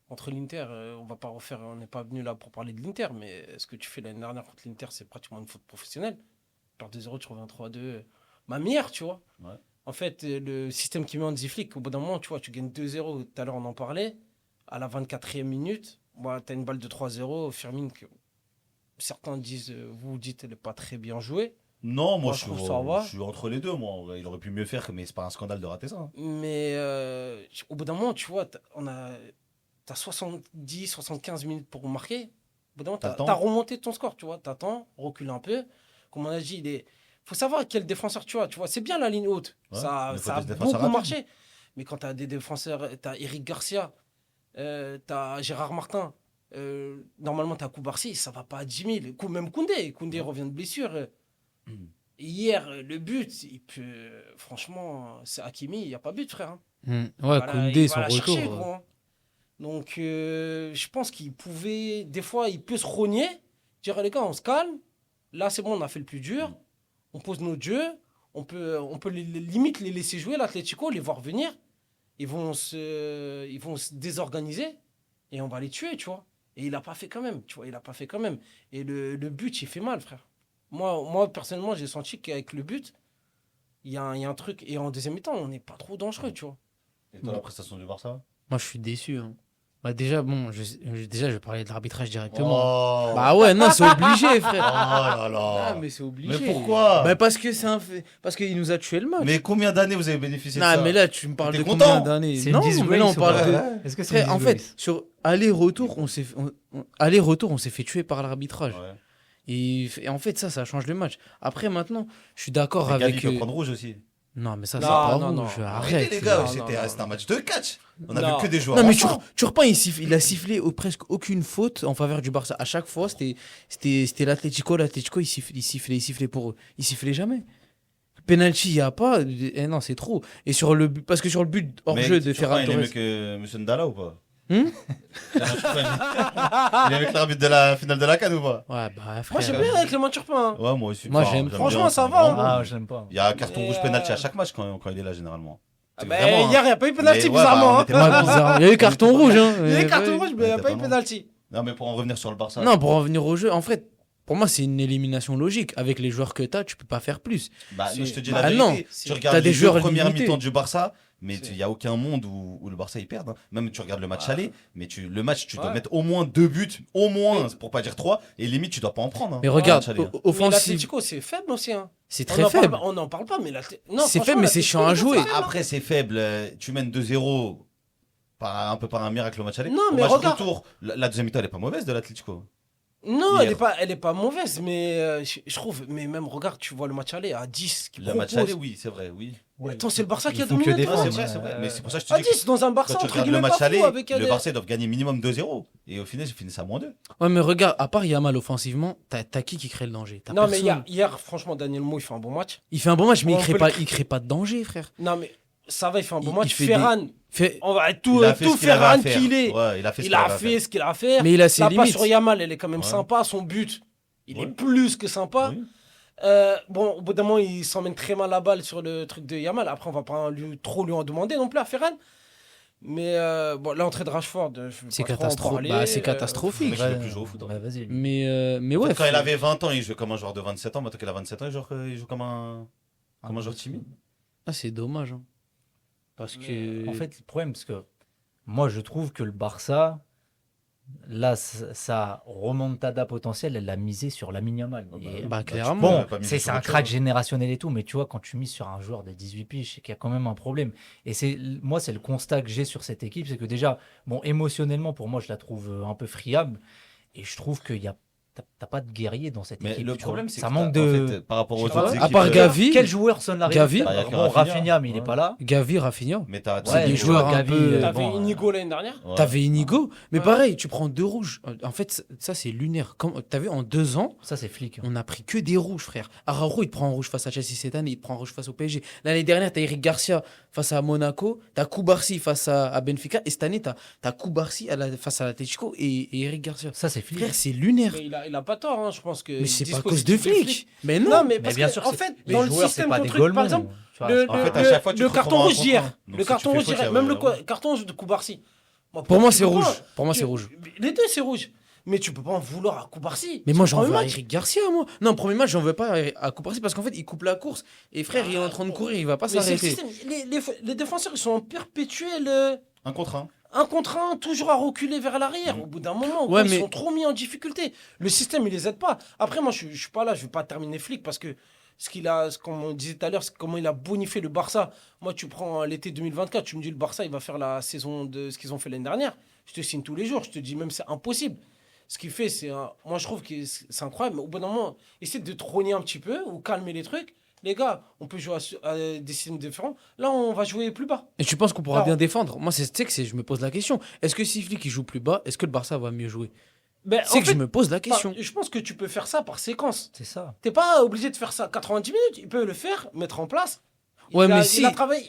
[SPEAKER 4] Contre l'Inter, on va pas refaire, on n'est pas venu là pour parler de l'Inter, mais ce que tu fais l'année dernière contre l'Inter, c'est pratiquement une faute professionnelle. Tu perds 2-0, tu reviens 3-2. Ma meilleure, tu vois.
[SPEAKER 1] Ouais.
[SPEAKER 4] En fait, le système qui met en Flick, au bout d'un moment, tu vois, tu gagnes 2-0, tout à l'heure on en parlait, à la 24e minute, tu as une balle de 3-0, Firmine, que certains disent, vous dites, elle n'est pas très bien jouée.
[SPEAKER 1] Non, moi,
[SPEAKER 4] Moi,
[SPEAKER 1] je
[SPEAKER 4] je
[SPEAKER 1] suis,
[SPEAKER 4] trouve ça va.
[SPEAKER 1] je suis entre les deux. Moi. Il aurait pu mieux faire, mais c'est pas un scandale de rater ça. Hein.
[SPEAKER 4] Mais au bout d'un moment, tu vois, t'as 70, 75 minutes pour marquer. Au bout d'un moment,
[SPEAKER 1] T'attends.
[SPEAKER 4] t'as remonté ton score, tu vois. T'attends, recule un peu. Comme on a dit, faut savoir quel défenseur tu as. Tu vois, c'est bien la ligne haute.
[SPEAKER 1] Ouais,
[SPEAKER 4] ça
[SPEAKER 1] mais faut
[SPEAKER 4] ça a
[SPEAKER 1] des défenseurs
[SPEAKER 4] beaucoup
[SPEAKER 1] rapides.
[SPEAKER 4] marché. Mais quand t'as des défenseurs, t'as Eric Garcia, t'as Gérard Martin, normalement t'as Koubarsi, ça va pas à 10 000. Même Koundé revient de blessure. Hier, le but, franchement, c'est Hakimi, il n'y a pas but, frère. Hein.
[SPEAKER 2] Ouais,
[SPEAKER 4] Voilà,
[SPEAKER 2] Koundé,
[SPEAKER 4] il
[SPEAKER 2] son
[SPEAKER 4] va la
[SPEAKER 2] retour.
[SPEAKER 4] chercher, gros, hein. Donc, je pense qu'il pouvait, des fois, il peut se rogner, dire les gars, on se calme. Là, c'est bon, on a fait le plus dur. On pose nos jeux. On peut limite les laisser jouer, l'Atlético, les voir venir. Ils vont se désorganiser et on va les tuer, tu vois. Et il n'a pas fait quand même, tu vois. Il n'a pas fait quand même. Et le but, il fait mal, frère. Moi personnellement, j'ai senti qu'avec le but, il y a un truc. Et en deuxième mi-temps, on n'est pas trop dangereux, tu vois.
[SPEAKER 1] Et toi, la prestation du Barça?
[SPEAKER 2] Moi, je suis déçu. Hein. Bah, déjà, bon, déjà, je vais parler de l'arbitrage directement.
[SPEAKER 1] Oh,
[SPEAKER 2] Bah ouais, non, c'est obligé,
[SPEAKER 1] oh
[SPEAKER 2] frère.
[SPEAKER 1] là là.
[SPEAKER 2] Ah, mais c'est obligé.
[SPEAKER 1] Mais pourquoi?
[SPEAKER 2] Bah parce que c'est un fait. Parce qu'il nous a tué le match.
[SPEAKER 1] Mais combien d'années vous avez bénéficié de ça?
[SPEAKER 2] Non, mais là, tu me parles
[SPEAKER 1] T'es
[SPEAKER 2] de
[SPEAKER 1] content?
[SPEAKER 2] combien d'années?
[SPEAKER 3] C'est une
[SPEAKER 2] Non,
[SPEAKER 3] disgrace
[SPEAKER 2] mais là, on
[SPEAKER 3] ou
[SPEAKER 2] parle
[SPEAKER 3] pas
[SPEAKER 2] de.
[SPEAKER 1] Ouais.
[SPEAKER 3] Est-ce que c'est
[SPEAKER 2] Frère,
[SPEAKER 3] une
[SPEAKER 2] en fait,
[SPEAKER 3] disgrace
[SPEAKER 2] sur aller-retour, aller-retour, on s'est fait tuer par l'arbitrage.
[SPEAKER 1] Ouais.
[SPEAKER 2] Et en fait, ça change le match. Après, maintenant, je suis d'accord
[SPEAKER 1] Mais Gavi
[SPEAKER 2] avec.
[SPEAKER 1] peut prendre rouge aussi.
[SPEAKER 2] Non, mais ça,
[SPEAKER 4] Non,
[SPEAKER 2] c'est pas
[SPEAKER 4] non,
[SPEAKER 2] rouge.
[SPEAKER 4] non.
[SPEAKER 2] Arrête.
[SPEAKER 1] les gars,
[SPEAKER 4] Non,
[SPEAKER 1] c'était
[SPEAKER 4] non.
[SPEAKER 1] un match de catch. On a
[SPEAKER 4] Non.
[SPEAKER 1] vu que des joueurs.
[SPEAKER 2] Non, mais
[SPEAKER 1] ensemble.
[SPEAKER 2] Turpin, il a sifflé presque aucune faute en faveur du Barça. À chaque fois, c'était l'Atlético. L'Atlético, il sifflait pour eux. Il sifflait jamais. Penalty, il n'y a pas. Non, c'est trop. Et parce que sur le but hors
[SPEAKER 1] Mais
[SPEAKER 2] jeu de
[SPEAKER 1] Turpin,
[SPEAKER 2] Ferran
[SPEAKER 1] il est mieux
[SPEAKER 2] Torres.
[SPEAKER 1] que M. Ndala ou pas
[SPEAKER 2] Hmm
[SPEAKER 1] Il est avec l'arbitre de la finale de la CAN ou pas
[SPEAKER 2] Ouais, bah, frère.
[SPEAKER 4] Moi, j'aime bien Clément Turpin.
[SPEAKER 1] Ouais, moi aussi.
[SPEAKER 2] Moi, j'aime.
[SPEAKER 4] Franchement,
[SPEAKER 1] bien,
[SPEAKER 4] ça
[SPEAKER 1] c'est
[SPEAKER 4] va,
[SPEAKER 1] vraiment
[SPEAKER 4] hein.
[SPEAKER 1] bon.
[SPEAKER 3] je l'aime pas.
[SPEAKER 1] Il y a un carton
[SPEAKER 4] Mais,
[SPEAKER 1] rouge penalty à chaque match quand il est là, généralement.
[SPEAKER 4] Ah
[SPEAKER 1] C'est
[SPEAKER 4] bah,
[SPEAKER 1] vraiment,
[SPEAKER 4] hier, il n'y a pas eu penalty,
[SPEAKER 1] Mais ouais,
[SPEAKER 4] bizarrement.
[SPEAKER 1] bah, on
[SPEAKER 4] hein.
[SPEAKER 1] était pas
[SPEAKER 2] Ouais, bizarre. Il y a eu carton rouge. Hein.
[SPEAKER 4] Il y a eu carton
[SPEAKER 2] Ouais.
[SPEAKER 4] rouge, mais il n'y a
[SPEAKER 1] Ouais,
[SPEAKER 4] pas eu
[SPEAKER 1] t'as pas
[SPEAKER 4] penalty.
[SPEAKER 1] Non, mais pour en revenir sur le Barça.
[SPEAKER 2] Non, pour en revenir au jeu, en fait, pour moi, c'est une élimination logique. Avec les joueurs que tu as, tu peux pas faire plus.
[SPEAKER 1] Bah,
[SPEAKER 4] C'est-
[SPEAKER 1] je te dis
[SPEAKER 2] Bah,
[SPEAKER 1] la
[SPEAKER 2] non.
[SPEAKER 1] vérité.
[SPEAKER 4] C'est-
[SPEAKER 1] Tu regardes
[SPEAKER 2] t'as des
[SPEAKER 1] les
[SPEAKER 2] joueurs
[SPEAKER 1] deux premières
[SPEAKER 2] limités.
[SPEAKER 1] mi-temps du Barça, mais
[SPEAKER 4] C'est-
[SPEAKER 1] il n'y a aucun monde où le Barça ils perdent. Hein. Même tu regardes le match aller, mais le match, tu dois
[SPEAKER 4] Ouais.
[SPEAKER 1] mettre au moins 2 buts, au moins, pour pas dire 3, et limite, tu dois pas en prendre. Hein.
[SPEAKER 2] Mais regarde,
[SPEAKER 1] Match aller, hein.
[SPEAKER 4] Mais
[SPEAKER 2] offensive,
[SPEAKER 4] l'Atlético, c'est faible aussi. Hein.
[SPEAKER 2] c'est
[SPEAKER 4] On
[SPEAKER 2] très
[SPEAKER 4] en parle
[SPEAKER 2] faible.
[SPEAKER 4] pas- On n'en parle pas, mais
[SPEAKER 2] C'est faible, mais c'est chiant à jouer.
[SPEAKER 1] Après, c'est faible. Tu mènes 2-0 un peu par un miracle au match aller.
[SPEAKER 4] Non,
[SPEAKER 1] Au
[SPEAKER 4] mais
[SPEAKER 1] match
[SPEAKER 4] regarde.
[SPEAKER 1] retour, la deuxième mi-temps, elle est pas mauvaise de l'Atlético.
[SPEAKER 4] Non,
[SPEAKER 1] Hier.
[SPEAKER 4] elle est pas mauvaise, mais je trouve. Mais même, regarde, tu vois le match aller à 10. Qui
[SPEAKER 1] Le match
[SPEAKER 4] propose.
[SPEAKER 1] aller, oui, c'est vrai, oui.
[SPEAKER 4] Attends, c'est le Barça qui a
[SPEAKER 3] Ils font que
[SPEAKER 4] dominé.
[SPEAKER 1] Ouais,
[SPEAKER 3] défendre.
[SPEAKER 1] c'est
[SPEAKER 4] toi.
[SPEAKER 1] vrai, c'est vrai. Mais c'est pour ça que je te
[SPEAKER 4] À
[SPEAKER 1] dis que
[SPEAKER 4] 10, dans un Barça,
[SPEAKER 1] quand tu
[SPEAKER 4] entre
[SPEAKER 1] regardes le
[SPEAKER 4] guillemets,
[SPEAKER 1] match
[SPEAKER 4] pas
[SPEAKER 1] aller,
[SPEAKER 4] fou, avec
[SPEAKER 1] le Barça ils doivent gagner minimum 2-0. Et au final, ils finissent à -2.
[SPEAKER 2] Ouais, mais regarde, à part Yamal offensivement, t'as qui crée le danger? T'as
[SPEAKER 4] Non, mais
[SPEAKER 2] personne.
[SPEAKER 4] hier, franchement, Daniel Mo, il fait un bon match.
[SPEAKER 2] Il fait un bon match, mais
[SPEAKER 4] On peut
[SPEAKER 2] il crée pas de danger, frère.
[SPEAKER 4] Non, mais ça va, il fait un bon
[SPEAKER 2] Il
[SPEAKER 4] match.
[SPEAKER 2] fait
[SPEAKER 4] Ferran, on va tout
[SPEAKER 1] Il a fait ce qu'il avait à
[SPEAKER 4] Ferran
[SPEAKER 1] faire.
[SPEAKER 4] qu'il est.
[SPEAKER 1] Ouais, il a fait ce
[SPEAKER 4] Il
[SPEAKER 1] qu'il
[SPEAKER 4] a
[SPEAKER 1] avait à
[SPEAKER 4] fait
[SPEAKER 1] faire.
[SPEAKER 4] ce qu'il a à faire.
[SPEAKER 2] Mais il a ses
[SPEAKER 4] La passe
[SPEAKER 2] limites.
[SPEAKER 4] sur Yamal, elle est quand même
[SPEAKER 1] Ouais.
[SPEAKER 4] sympa. Son but, il
[SPEAKER 1] Ouais.
[SPEAKER 4] est plus que sympa.
[SPEAKER 1] Oui.
[SPEAKER 4] Bon, au bout d'un moment, il s'emmène très mal la balle sur le truc de Yamal. Après, on va pas trop lui en demander non plus à Ferran. Mais bon, l'entrée de Rashford, je veux
[SPEAKER 2] C'est
[SPEAKER 4] pas trop en parler.
[SPEAKER 2] Bah, c'est
[SPEAKER 1] Le
[SPEAKER 2] catastrophique.
[SPEAKER 1] mec, il veut plus jouer au foot.
[SPEAKER 3] Ouais, vas-y.
[SPEAKER 2] Mais ouais.
[SPEAKER 1] Quand il avait 20 ans, il jouait comme un joueur de 27 ans. Maintenant qu'il a 27 ans, il joue comme un joueur timide.
[SPEAKER 2] Ah, c'est dommage. Hein. Parce que.
[SPEAKER 3] En fait, le problème, parce que moi, je trouve que le Barça, là, sa remontada potentielle, elle l'a misé sur Lamine Yamal. Et,
[SPEAKER 2] Bah,
[SPEAKER 1] tu
[SPEAKER 2] clairement.
[SPEAKER 1] peux
[SPEAKER 3] bon,
[SPEAKER 1] pas miser
[SPEAKER 3] c'est
[SPEAKER 1] sur
[SPEAKER 3] un
[SPEAKER 1] autre
[SPEAKER 3] crack
[SPEAKER 1] chose.
[SPEAKER 3] générationnel et tout, mais tu vois, quand tu mises sur un joueur de 18 piges, c'est qu'il y a quand même un problème. Et moi, c'est le constat que j'ai sur cette équipe, c'est que déjà, bon, émotionnellement, pour moi, je la trouve un peu friable. Et je trouve qu'il y a. T'as pas de guerrier dans cette
[SPEAKER 1] Mais
[SPEAKER 3] équipe.
[SPEAKER 1] le
[SPEAKER 3] tu vois.
[SPEAKER 1] problème, c'est
[SPEAKER 3] ça
[SPEAKER 1] que
[SPEAKER 3] manque
[SPEAKER 1] t'as-
[SPEAKER 3] de.
[SPEAKER 1] en fait, par rapport aux
[SPEAKER 3] Je sais
[SPEAKER 1] autres
[SPEAKER 3] pas,
[SPEAKER 1] équipes.
[SPEAKER 2] à part Gavi.
[SPEAKER 3] Quel joueur sonne la
[SPEAKER 2] Gavi.
[SPEAKER 1] Bah, y a que
[SPEAKER 3] Bon,
[SPEAKER 1] Rafinha.
[SPEAKER 3] Rafinha, mais il est
[SPEAKER 1] Ouais.
[SPEAKER 3] pas là.
[SPEAKER 2] Gavi, Rafinha.
[SPEAKER 1] Mais t'as
[SPEAKER 3] Ouais,
[SPEAKER 2] des joueurs un
[SPEAKER 3] Gavi,
[SPEAKER 2] peu-
[SPEAKER 4] T'avais
[SPEAKER 3] bon,
[SPEAKER 4] Inigo l'année dernière.
[SPEAKER 1] Ouais.
[SPEAKER 2] T'avais Inigo. Mais
[SPEAKER 4] Ouais.
[SPEAKER 2] pareil, tu prends 2 rouges. En fait, ça, c'est lunaire. T'as vu, en 2 ans,
[SPEAKER 3] Ça, c'est flic.
[SPEAKER 2] on a pris que des rouges, frère. Araujo, il te prend un rouge face à Chelsea cette année, il te prend un rouge face au PSG. L'année dernière, t'as Eric Garcia face à Monaco, t'as Koubarsi face à Benfica, et cette année, t'as Koubarsi face à l'Atlético et Eric Garcia.
[SPEAKER 3] Ça, c'est flic.
[SPEAKER 2] Frère, c'est lunaire.
[SPEAKER 4] Mais il a pas tort, hein, je pense que.
[SPEAKER 2] Mais c'est pas à
[SPEAKER 4] dispositif
[SPEAKER 2] cause de
[SPEAKER 4] des
[SPEAKER 2] flics. Mais non.
[SPEAKER 4] Non, mais
[SPEAKER 3] Mais
[SPEAKER 4] parce
[SPEAKER 3] bien
[SPEAKER 4] que,
[SPEAKER 3] sûr,
[SPEAKER 4] en
[SPEAKER 3] c'est-
[SPEAKER 4] fait,
[SPEAKER 3] les
[SPEAKER 4] dans le
[SPEAKER 3] joueurs, c'est
[SPEAKER 4] système
[SPEAKER 3] pas
[SPEAKER 4] qu'on
[SPEAKER 3] des
[SPEAKER 4] truc, par
[SPEAKER 3] golemons,
[SPEAKER 4] exemple,
[SPEAKER 3] tu vois.
[SPEAKER 4] le,
[SPEAKER 1] En fait, à chaque fois, tu
[SPEAKER 4] le
[SPEAKER 1] te
[SPEAKER 4] carton
[SPEAKER 1] retrouves
[SPEAKER 4] rouge
[SPEAKER 1] dans un
[SPEAKER 4] d'hier,
[SPEAKER 1] contre un. Donc,
[SPEAKER 4] le
[SPEAKER 1] si
[SPEAKER 4] carton
[SPEAKER 1] tu fais
[SPEAKER 4] rouge
[SPEAKER 1] faute,
[SPEAKER 4] d'hier,
[SPEAKER 1] il y a-
[SPEAKER 4] même le
[SPEAKER 1] ouais.
[SPEAKER 4] carton rouge de Koubarsi.
[SPEAKER 2] Pour moi,
[SPEAKER 4] tu
[SPEAKER 2] c'est
[SPEAKER 4] peux
[SPEAKER 2] rouge.
[SPEAKER 4] pas-
[SPEAKER 2] Pour moi,
[SPEAKER 4] tu-
[SPEAKER 2] c'est rouge.
[SPEAKER 4] Les deux, c'est rouge. Mais tu peux pas en vouloir à Koubarsi.
[SPEAKER 2] Mais moi,
[SPEAKER 4] C'est
[SPEAKER 2] j'en
[SPEAKER 4] le
[SPEAKER 2] veux à
[SPEAKER 4] premier match.
[SPEAKER 2] Eric Garcia, moi. Non, premier match, j'en veux pas à Koubarsi parce qu'en fait, il coupe la course. Et frère, il est en train de courir, il va pas
[SPEAKER 4] Mais c'est le
[SPEAKER 2] s'arrêter.
[SPEAKER 4] système. Les défenseurs, ils sont en perpétuel
[SPEAKER 1] Un contre un.
[SPEAKER 4] un contre un, toujours à reculer vers l'arrière. Au bout d'un moment,
[SPEAKER 2] Ouais,
[SPEAKER 4] ils
[SPEAKER 2] mais-
[SPEAKER 4] sont trop mis en difficulté. Le système, il les aide pas. Après, moi, je suis pas là, je vais pas terminer flic parce que comme on disait tout à l'heure, c'est comment il a bonifié le Barça. Moi, tu prends l'été 2024, tu me dis le Barça, il va faire la saison de ce qu'ils ont fait l'année dernière. Je te signe tous les jours. Je te dis même c'est impossible. Ce qu'il fait, moi, je trouve que c'est incroyable. Mais au bout d'un moment, essaie de trôner un petit peu ou calmer les trucs. Les gars, on peut jouer à des systèmes différents. Là, on va jouer plus bas.
[SPEAKER 2] Et tu penses qu'on pourra
[SPEAKER 4] Alors-
[SPEAKER 2] bien défendre? Moi, tu sais que je me pose la question. Est-ce que si Flick il joue plus bas, est-ce que le Barça va mieux jouer?
[SPEAKER 4] Ben,
[SPEAKER 2] C'est
[SPEAKER 4] en
[SPEAKER 2] que
[SPEAKER 4] fait,
[SPEAKER 2] je me pose la question.
[SPEAKER 4] je pense que tu peux faire ça par séquence.
[SPEAKER 3] C'est ça.
[SPEAKER 4] T'es pas obligé de faire ça 90 minutes. Il peut le faire, mettre en place.
[SPEAKER 2] Ouais,
[SPEAKER 4] il
[SPEAKER 2] mais
[SPEAKER 4] a,
[SPEAKER 2] si-
[SPEAKER 4] il a travaillé.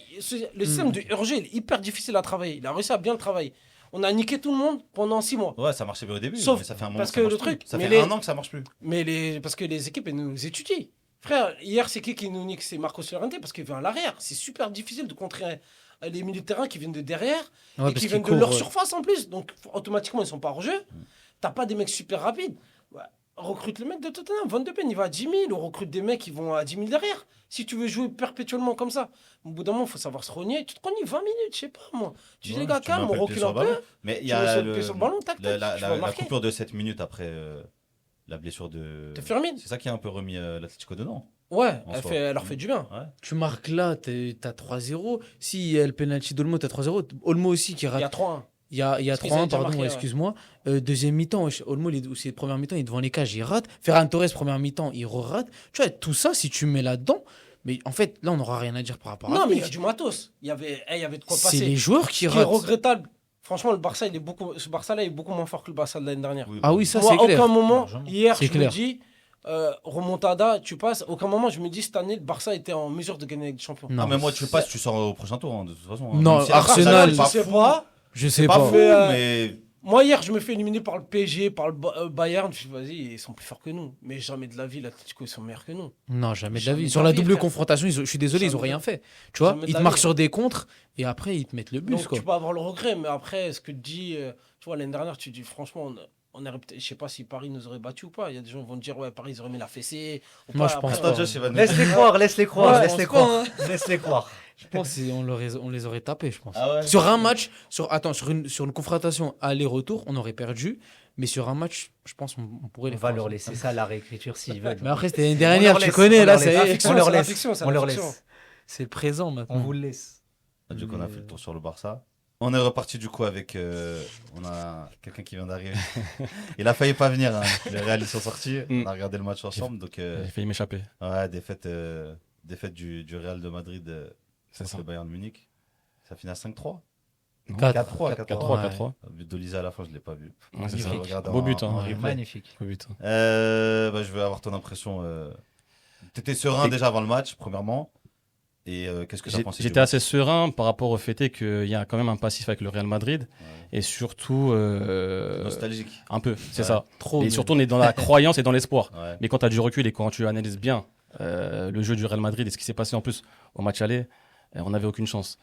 [SPEAKER 4] Le système
[SPEAKER 2] Hmm.
[SPEAKER 4] de Urgé, il est hyper difficile à travailler. Il a réussi à bien le travailler. On a niqué tout le monde pendant 6 mois.
[SPEAKER 1] Ouais, ça marchait bien au début.
[SPEAKER 4] Sauf
[SPEAKER 1] mais ça fait un moment
[SPEAKER 4] parce
[SPEAKER 1] ça
[SPEAKER 4] que
[SPEAKER 1] marche
[SPEAKER 4] le
[SPEAKER 1] plus.
[SPEAKER 4] truc,
[SPEAKER 1] Ça
[SPEAKER 4] mais
[SPEAKER 1] fait
[SPEAKER 4] les-
[SPEAKER 1] 1 an que ça marche plus.
[SPEAKER 4] Parce que les équipes, elles nous étudient. Frère, hier, c'est qui nous nique? C'est Marcos Llorente parce qu'il vient à l'arrière. C'est super difficile de contrer les milieux de terrain qui viennent de derrière
[SPEAKER 2] Ouais,
[SPEAKER 4] et
[SPEAKER 2] parce
[SPEAKER 4] qui
[SPEAKER 2] qu'il
[SPEAKER 4] viennent de
[SPEAKER 2] court,
[SPEAKER 4] leur
[SPEAKER 2] ouais.
[SPEAKER 4] surface en plus. Donc, automatiquement, ils sont pas hors jeu. T'as pas des mecs super rapides. Ouais, recrute le mec de Tottenham. Van de Pen, il va à 10 000. On recrute des mecs qui vont à 10 000 derrière. Si tu veux jouer perpétuellement comme ça, au bout d'un moment, il faut savoir se rogner. Tu te rognes 20 minutes, je sais pas moi. Tu dis,
[SPEAKER 1] Ouais,
[SPEAKER 4] les gars,
[SPEAKER 1] tu mets
[SPEAKER 4] calme,
[SPEAKER 1] peu
[SPEAKER 4] on
[SPEAKER 1] le pied
[SPEAKER 4] recule
[SPEAKER 1] sur
[SPEAKER 4] un
[SPEAKER 1] le ballon.
[SPEAKER 4] peu.
[SPEAKER 1] Mais il y
[SPEAKER 4] Tu mets
[SPEAKER 1] a
[SPEAKER 4] le pied sur le ballon, tac, tac,
[SPEAKER 1] la
[SPEAKER 4] tu vas marquer.
[SPEAKER 1] coupure de 7 minutes après la blessure de.
[SPEAKER 4] De Firmine.
[SPEAKER 1] C'est ça qui a un peu remis l'Atlético dedans.
[SPEAKER 4] Ouais,
[SPEAKER 1] En
[SPEAKER 4] elle
[SPEAKER 1] soi.
[SPEAKER 4] leur fait du bien.
[SPEAKER 1] Ouais.
[SPEAKER 2] Tu marques là, t'as 3-0. Si il y a le penalty d'Olmo, t'as 3-0. Olmo aussi qui
[SPEAKER 4] Il y
[SPEAKER 2] rate.
[SPEAKER 4] a 3-1.
[SPEAKER 2] Il y a
[SPEAKER 4] Parce qu'ils
[SPEAKER 2] 3-1,
[SPEAKER 4] avaient déjà
[SPEAKER 2] pardon,
[SPEAKER 4] marqué, ouais.
[SPEAKER 2] excuse-moi. Deuxième mi-temps, Olmo, c'est première mi-temps, il est devant les cages, il rate. Ferran Torres, première mi-temps, il rate. Tu vois, tout ça, si tu mets là-dedans, Mais en fait, là, on n'aura rien à dire par rapport à
[SPEAKER 4] Non, mais il y
[SPEAKER 2] Flick.
[SPEAKER 4] a du matos. Il y avait de quoi
[SPEAKER 2] C'est
[SPEAKER 4] passer.
[SPEAKER 2] les joueurs qui
[SPEAKER 4] Ce qui est
[SPEAKER 2] ratent.
[SPEAKER 4] regrettable. Franchement, ce Barça-là est beaucoup moins fort que le Barça de l'année dernière.
[SPEAKER 2] Ah oui, ça,
[SPEAKER 4] Moi,
[SPEAKER 2] c'est
[SPEAKER 4] à
[SPEAKER 2] clair.
[SPEAKER 4] aucun moment,
[SPEAKER 3] Largement.
[SPEAKER 4] hier,
[SPEAKER 2] C'est
[SPEAKER 4] je
[SPEAKER 2] clair.
[SPEAKER 4] me dis, remontada, tu passes. Aucun moment, je me dis, cette année, le Barça était en mesure de gagner avec des champions.
[SPEAKER 2] Non.
[SPEAKER 1] Ah, mais moi, tu passes, tu sors au prochain tour, hein, de toute façon. hein.
[SPEAKER 2] Non,
[SPEAKER 1] Même si la
[SPEAKER 2] Arsenal,
[SPEAKER 1] Barça,
[SPEAKER 4] je sais
[SPEAKER 1] fou,
[SPEAKER 4] pas.
[SPEAKER 2] Je sais
[SPEAKER 1] C'est pas
[SPEAKER 2] pas.
[SPEAKER 1] fou,
[SPEAKER 4] Mais,
[SPEAKER 1] mais
[SPEAKER 4] Moi, hier, je me fais éliminer par le PSG, par le Bayern. Je me dis, vas-y, ils sont plus forts que nous. Mais jamais de la vie, l'Atlético, ils sont meilleurs que nous.
[SPEAKER 2] Non, jamais de la
[SPEAKER 4] Jamais
[SPEAKER 2] vie.
[SPEAKER 4] de
[SPEAKER 2] Sur
[SPEAKER 4] la
[SPEAKER 2] la
[SPEAKER 4] vie,
[SPEAKER 2] double
[SPEAKER 4] frère.
[SPEAKER 2] confrontation, je suis désolé, ils ont
[SPEAKER 4] Jamais de-
[SPEAKER 2] rien fait. Tu vois,
[SPEAKER 4] jamais de
[SPEAKER 2] ils te
[SPEAKER 4] la
[SPEAKER 2] marquent
[SPEAKER 4] vie.
[SPEAKER 2] sur des contres et après, ils te mettent le bus,
[SPEAKER 4] Donc,
[SPEAKER 2] quoi.
[SPEAKER 4] tu peux avoir le regret. Mais après, ce que tu dis, tu vois, l'année dernière, tu dis, franchement, je sais pas si Paris nous aurait battu ou pas. Il y a des gens qui vont te dire, ouais, Paris, ils auraient mis la fessée. ou
[SPEAKER 2] Moi,
[SPEAKER 4] pas.
[SPEAKER 2] je pense
[SPEAKER 4] Après,
[SPEAKER 2] pas.
[SPEAKER 1] Attends, Josh, il va nous
[SPEAKER 3] Laisse-les croire, laisse-les croire,
[SPEAKER 4] Ouais,
[SPEAKER 3] laisse-les
[SPEAKER 4] je pense
[SPEAKER 3] croire. Laisse-les croire.
[SPEAKER 2] Je pense qu'on les aurait tapés, je pense.
[SPEAKER 1] Ah ouais.
[SPEAKER 2] Sur un match, sur une confrontation aller-retour, on aurait perdu. Mais sur un match, je pense qu'on pourrait
[SPEAKER 3] On
[SPEAKER 2] les
[SPEAKER 3] va
[SPEAKER 2] faire.
[SPEAKER 3] leur laisser ça à la réécriture s'ils veulent.
[SPEAKER 2] Mais après, c'était l'année
[SPEAKER 3] On
[SPEAKER 2] dernière,
[SPEAKER 3] leur
[SPEAKER 2] tu
[SPEAKER 3] laisse,
[SPEAKER 2] connais,
[SPEAKER 3] on
[SPEAKER 2] là,
[SPEAKER 3] leur
[SPEAKER 2] ça y
[SPEAKER 3] laisse.
[SPEAKER 2] est.
[SPEAKER 4] fiction,
[SPEAKER 3] On leur
[SPEAKER 4] c'est la
[SPEAKER 3] laisse.
[SPEAKER 4] fiction, c'est
[SPEAKER 3] On
[SPEAKER 4] la
[SPEAKER 3] leur
[SPEAKER 4] fiction.
[SPEAKER 3] laisse.
[SPEAKER 2] C'est le présent
[SPEAKER 3] On
[SPEAKER 2] maintenant.
[SPEAKER 3] vous le laisse.
[SPEAKER 1] Du coup, on a fait le tour sur le Barça. On est reparti du coup avec. On a quelqu'un qui vient d'arriver. Il a failli pas venir. Hein. Les Real ils sont sortis. On a regardé le match ensemble. Donc,
[SPEAKER 5] J'ai failli m'échapper.
[SPEAKER 1] ouais, défaite du Real de Madrid
[SPEAKER 5] C'est
[SPEAKER 1] contre
[SPEAKER 5] ça.
[SPEAKER 1] le Bayern de Munich. Ça finit à 5-3.
[SPEAKER 2] 4-3.
[SPEAKER 5] 4-3,
[SPEAKER 2] Ouais.
[SPEAKER 5] 4-3.
[SPEAKER 1] Le but d'Olisa à la fin, je l'ai pas vu.
[SPEAKER 5] Ouais, c'est
[SPEAKER 1] Je
[SPEAKER 5] ça.
[SPEAKER 1] vais regarder
[SPEAKER 5] Beau
[SPEAKER 1] en-
[SPEAKER 5] but, hein.
[SPEAKER 1] en
[SPEAKER 2] Ouais,
[SPEAKER 1] replay.
[SPEAKER 3] Magnifique.
[SPEAKER 5] Beau but.
[SPEAKER 1] Bah, je veux avoir ton impression. T'étais serein
[SPEAKER 5] Et-
[SPEAKER 1] déjà avant le match, premièrement. Et qu'est-ce que t'as pensé du
[SPEAKER 5] J'étais
[SPEAKER 1] match
[SPEAKER 5] assez serein par rapport au fait qu'il y a quand même un passif avec le Real Madrid.
[SPEAKER 1] Ouais.
[SPEAKER 5] Et surtout,
[SPEAKER 1] Nostalgique.
[SPEAKER 5] un peu, c'est
[SPEAKER 1] Ouais.
[SPEAKER 5] ça.
[SPEAKER 2] Trop.
[SPEAKER 5] Et
[SPEAKER 2] mais-
[SPEAKER 5] surtout, on est dans la croyance et dans l'espoir.
[SPEAKER 1] Ouais.
[SPEAKER 5] Mais quand tu as du recul et quand tu analyses bien le jeu du Real Madrid et ce qui s'est passé en plus au match aller, on n'avait aucune chance.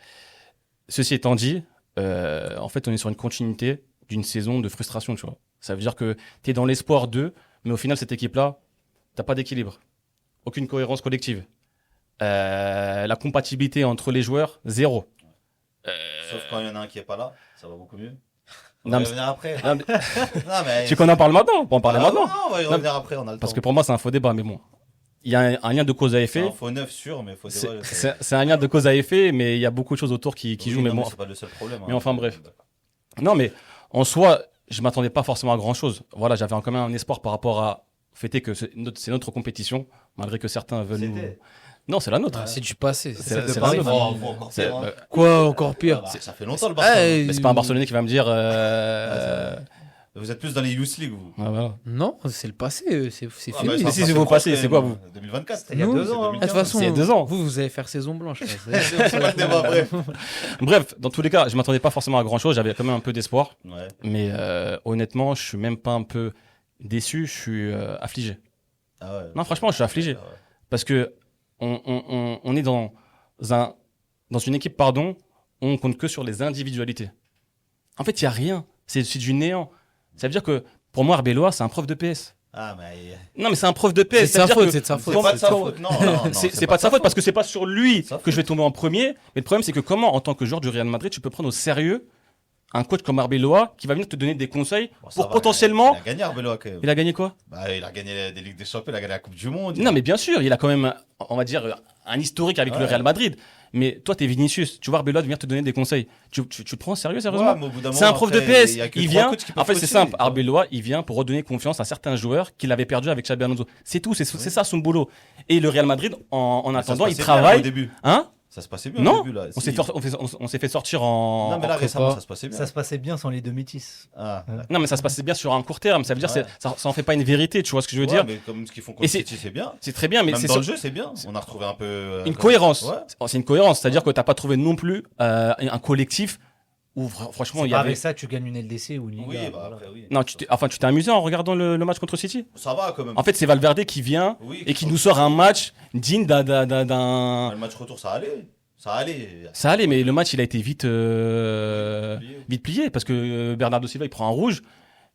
[SPEAKER 5] Ceci étant dit, en fait, on est sur une continuité d'une saison de frustration, tu vois. Ça veut dire que tu es dans l'espoir d'eux, mais au final, cette équipe-là, t'as pas d'équilibre. Aucune cohérence collective. La compatibilité entre les joueurs, zéro.
[SPEAKER 1] Sauf quand il y en a un qui est pas là, ça va beaucoup mieux. On
[SPEAKER 5] Non,
[SPEAKER 1] va y
[SPEAKER 5] mais-
[SPEAKER 1] revenir après.
[SPEAKER 5] Non, mais-
[SPEAKER 1] Non, mais...
[SPEAKER 5] Tu qu'on en parle maintenant, on peut en parler
[SPEAKER 1] Ah,
[SPEAKER 5] maintenant.
[SPEAKER 1] non, on va y revenir après, on a le
[SPEAKER 5] Parce
[SPEAKER 1] temps.
[SPEAKER 5] que pour moi, c'est un faux débat, mais bon. Il y a un lien de cause à
[SPEAKER 1] C'est
[SPEAKER 5] effet.
[SPEAKER 1] un faux neuf sûr, mais faut
[SPEAKER 5] C'est
[SPEAKER 1] débat.
[SPEAKER 5] c'est un lien de cause à effet, mais il y a beaucoup de choses autour qui jouent. Mais bon,
[SPEAKER 1] c'est pas le seul problème.
[SPEAKER 5] mais enfin, bref. non, mais en soi, je m'attendais pas forcément à grand chose. Voilà, j'avais quand même un espoir par rapport à au fait que c'est notre compétition, malgré que certains veulent nous.
[SPEAKER 1] C'était.
[SPEAKER 5] Non, c'est la nôtre.
[SPEAKER 2] Ah, c'est du passé.
[SPEAKER 5] C'est
[SPEAKER 3] de
[SPEAKER 5] c'est la
[SPEAKER 3] Paris,
[SPEAKER 5] nôtre.
[SPEAKER 1] Oh, faut encore
[SPEAKER 5] C'est-
[SPEAKER 1] pire, hein.
[SPEAKER 2] Quoi, encore pire
[SPEAKER 1] Bah, ça fait longtemps le Barça.
[SPEAKER 2] Eh,
[SPEAKER 5] Mais c'est pas un Barcelonais qui va me dire.
[SPEAKER 1] Vous êtes plus dans les Youth League, vous.
[SPEAKER 5] Ah, voilà.
[SPEAKER 2] Non, c'est le passé, c'est
[SPEAKER 1] Ah,
[SPEAKER 2] fini.
[SPEAKER 1] bah, ça
[SPEAKER 5] Mais
[SPEAKER 1] va
[SPEAKER 5] si
[SPEAKER 1] passer
[SPEAKER 5] c'est vos
[SPEAKER 1] proche,
[SPEAKER 5] passés,
[SPEAKER 1] quand
[SPEAKER 5] c'est
[SPEAKER 1] même,
[SPEAKER 5] quoi,
[SPEAKER 1] hein.
[SPEAKER 5] vous
[SPEAKER 1] 2024.
[SPEAKER 3] C'était il y a
[SPEAKER 2] Nous,
[SPEAKER 3] 2 ans. hein.
[SPEAKER 2] Ah, de toute façon,
[SPEAKER 5] C'est il y a 2 ans.
[SPEAKER 2] vous allez faire saison blanche.
[SPEAKER 1] C'est pas le débat, bref.
[SPEAKER 5] Bref, dans tous les cas, je m'attendais pas forcément à grand chose. J'avais quand même un peu d'espoir,
[SPEAKER 1] Ouais.
[SPEAKER 5] mais honnêtement, je suis même pas un peu déçu. Je suis affligé.
[SPEAKER 1] Ah ouais.
[SPEAKER 5] Non, franchement, je suis affligé.
[SPEAKER 1] Ah ouais.
[SPEAKER 5] Parce que on est dans une équipe, pardon, on compte que sur les individualités. En fait, il n'y a rien. C'est du néant. Ça veut dire que pour moi, Arbeloa, c'est un prof de PS.
[SPEAKER 1] Ah, mais.
[SPEAKER 5] Non, mais c'est un prof de PS.
[SPEAKER 2] C'est de
[SPEAKER 5] Ça veut
[SPEAKER 2] sa
[SPEAKER 5] dire
[SPEAKER 2] faute,
[SPEAKER 5] que-
[SPEAKER 2] c'est de sa
[SPEAKER 1] C'est
[SPEAKER 2] faute.
[SPEAKER 1] pas de sa faute, non. non, non,
[SPEAKER 5] C'est pas de sa faute parce que c'est pas sur lui
[SPEAKER 1] Sa
[SPEAKER 5] que je vais tomber en premier. Mais le problème, c'est que comment, en tant que joueur du Real Madrid, tu peux prendre au sérieux un coach comme Arbeloa qui va venir te donner des conseils
[SPEAKER 1] Bon, ça
[SPEAKER 5] pour
[SPEAKER 1] va,
[SPEAKER 5] potentiellement.
[SPEAKER 1] Il a gagné Arbeloa quand même.
[SPEAKER 5] Il a gagné quoi?
[SPEAKER 1] Bah, il a gagné des Ligues des Champions, il a gagné la Coupe du Monde.
[SPEAKER 5] Non, mais bien sûr, il a quand même, on va dire, un historique avec le
[SPEAKER 1] Ouais.
[SPEAKER 5] Real Madrid. Mais toi, t'es Vinicius, tu vois Arbeloa venir te donner des conseils. Tu le prends au sérieux, sérieusement?
[SPEAKER 1] Ouais, mais au bout d'un
[SPEAKER 5] C'est un
[SPEAKER 1] moment,
[SPEAKER 5] prof de
[SPEAKER 1] après,
[SPEAKER 5] PS.
[SPEAKER 1] il y a que
[SPEAKER 5] Il
[SPEAKER 1] trois
[SPEAKER 5] vient.
[SPEAKER 1] coachs qui
[SPEAKER 5] En
[SPEAKER 1] peuvent
[SPEAKER 5] fait, c'est
[SPEAKER 1] coacher,
[SPEAKER 5] simple.
[SPEAKER 1] tu vois.
[SPEAKER 5] Arbeloa, il vient pour redonner confiance à certains joueurs qu'il avait perdus avec Xabi Alonso. C'est tout. C'est ça son boulot. Et le Real Madrid, en
[SPEAKER 1] Ça se
[SPEAKER 5] attendant, il
[SPEAKER 1] passait bien
[SPEAKER 5] travaille.
[SPEAKER 1] au début.
[SPEAKER 5] Hein?
[SPEAKER 1] Ça se passait bien
[SPEAKER 5] Non.
[SPEAKER 1] au début, là.
[SPEAKER 5] On
[SPEAKER 1] Si.
[SPEAKER 5] s'est fait sortir en.
[SPEAKER 1] Non, mais là,
[SPEAKER 5] en-
[SPEAKER 1] récemment,
[SPEAKER 2] Copa.
[SPEAKER 1] ça se passait bien.
[SPEAKER 3] Ça se passait bien sans les deux métis.
[SPEAKER 1] Ah,
[SPEAKER 5] Non, mais ça se passait bien sur un court terme. Ça veut dire,
[SPEAKER 1] Ouais.
[SPEAKER 5] ça en fait pas une vérité. Tu vois ce que je veux
[SPEAKER 1] ouais,
[SPEAKER 5] dire?
[SPEAKER 1] mais comme ce qu'ils font
[SPEAKER 5] Et
[SPEAKER 1] contre
[SPEAKER 5] c'est-
[SPEAKER 1] City, c'est bien.
[SPEAKER 5] C'est très bien, mais
[SPEAKER 1] Même
[SPEAKER 5] c'est
[SPEAKER 1] dans
[SPEAKER 5] sur-
[SPEAKER 1] le jeu, c'est bien. On a retrouvé un peu.
[SPEAKER 5] une
[SPEAKER 1] comme-
[SPEAKER 5] cohérence.
[SPEAKER 1] Ouais.
[SPEAKER 5] Oh, c'est une cohérence. C'est-à-dire que t'as pas trouvé non plus un collectif où franchement il y avait.
[SPEAKER 3] Avec ça, tu gagnes une LDC ou une Liga.
[SPEAKER 1] Oui, bah
[SPEAKER 3] voilà.
[SPEAKER 1] après, oui.
[SPEAKER 5] Non, tu t'es amusé en regardant le match contre City?
[SPEAKER 1] Ça va quand même.
[SPEAKER 5] En fait, c'est Valverde qui vient
[SPEAKER 1] Oui,
[SPEAKER 5] et qui nous sort un match digne d'un.
[SPEAKER 1] Le match retour, ça allait. Ça allait.
[SPEAKER 5] Ça allait, mais le match il a été vite
[SPEAKER 1] Plié.
[SPEAKER 5] vite plié parce que Bernardo Silva il prend un rouge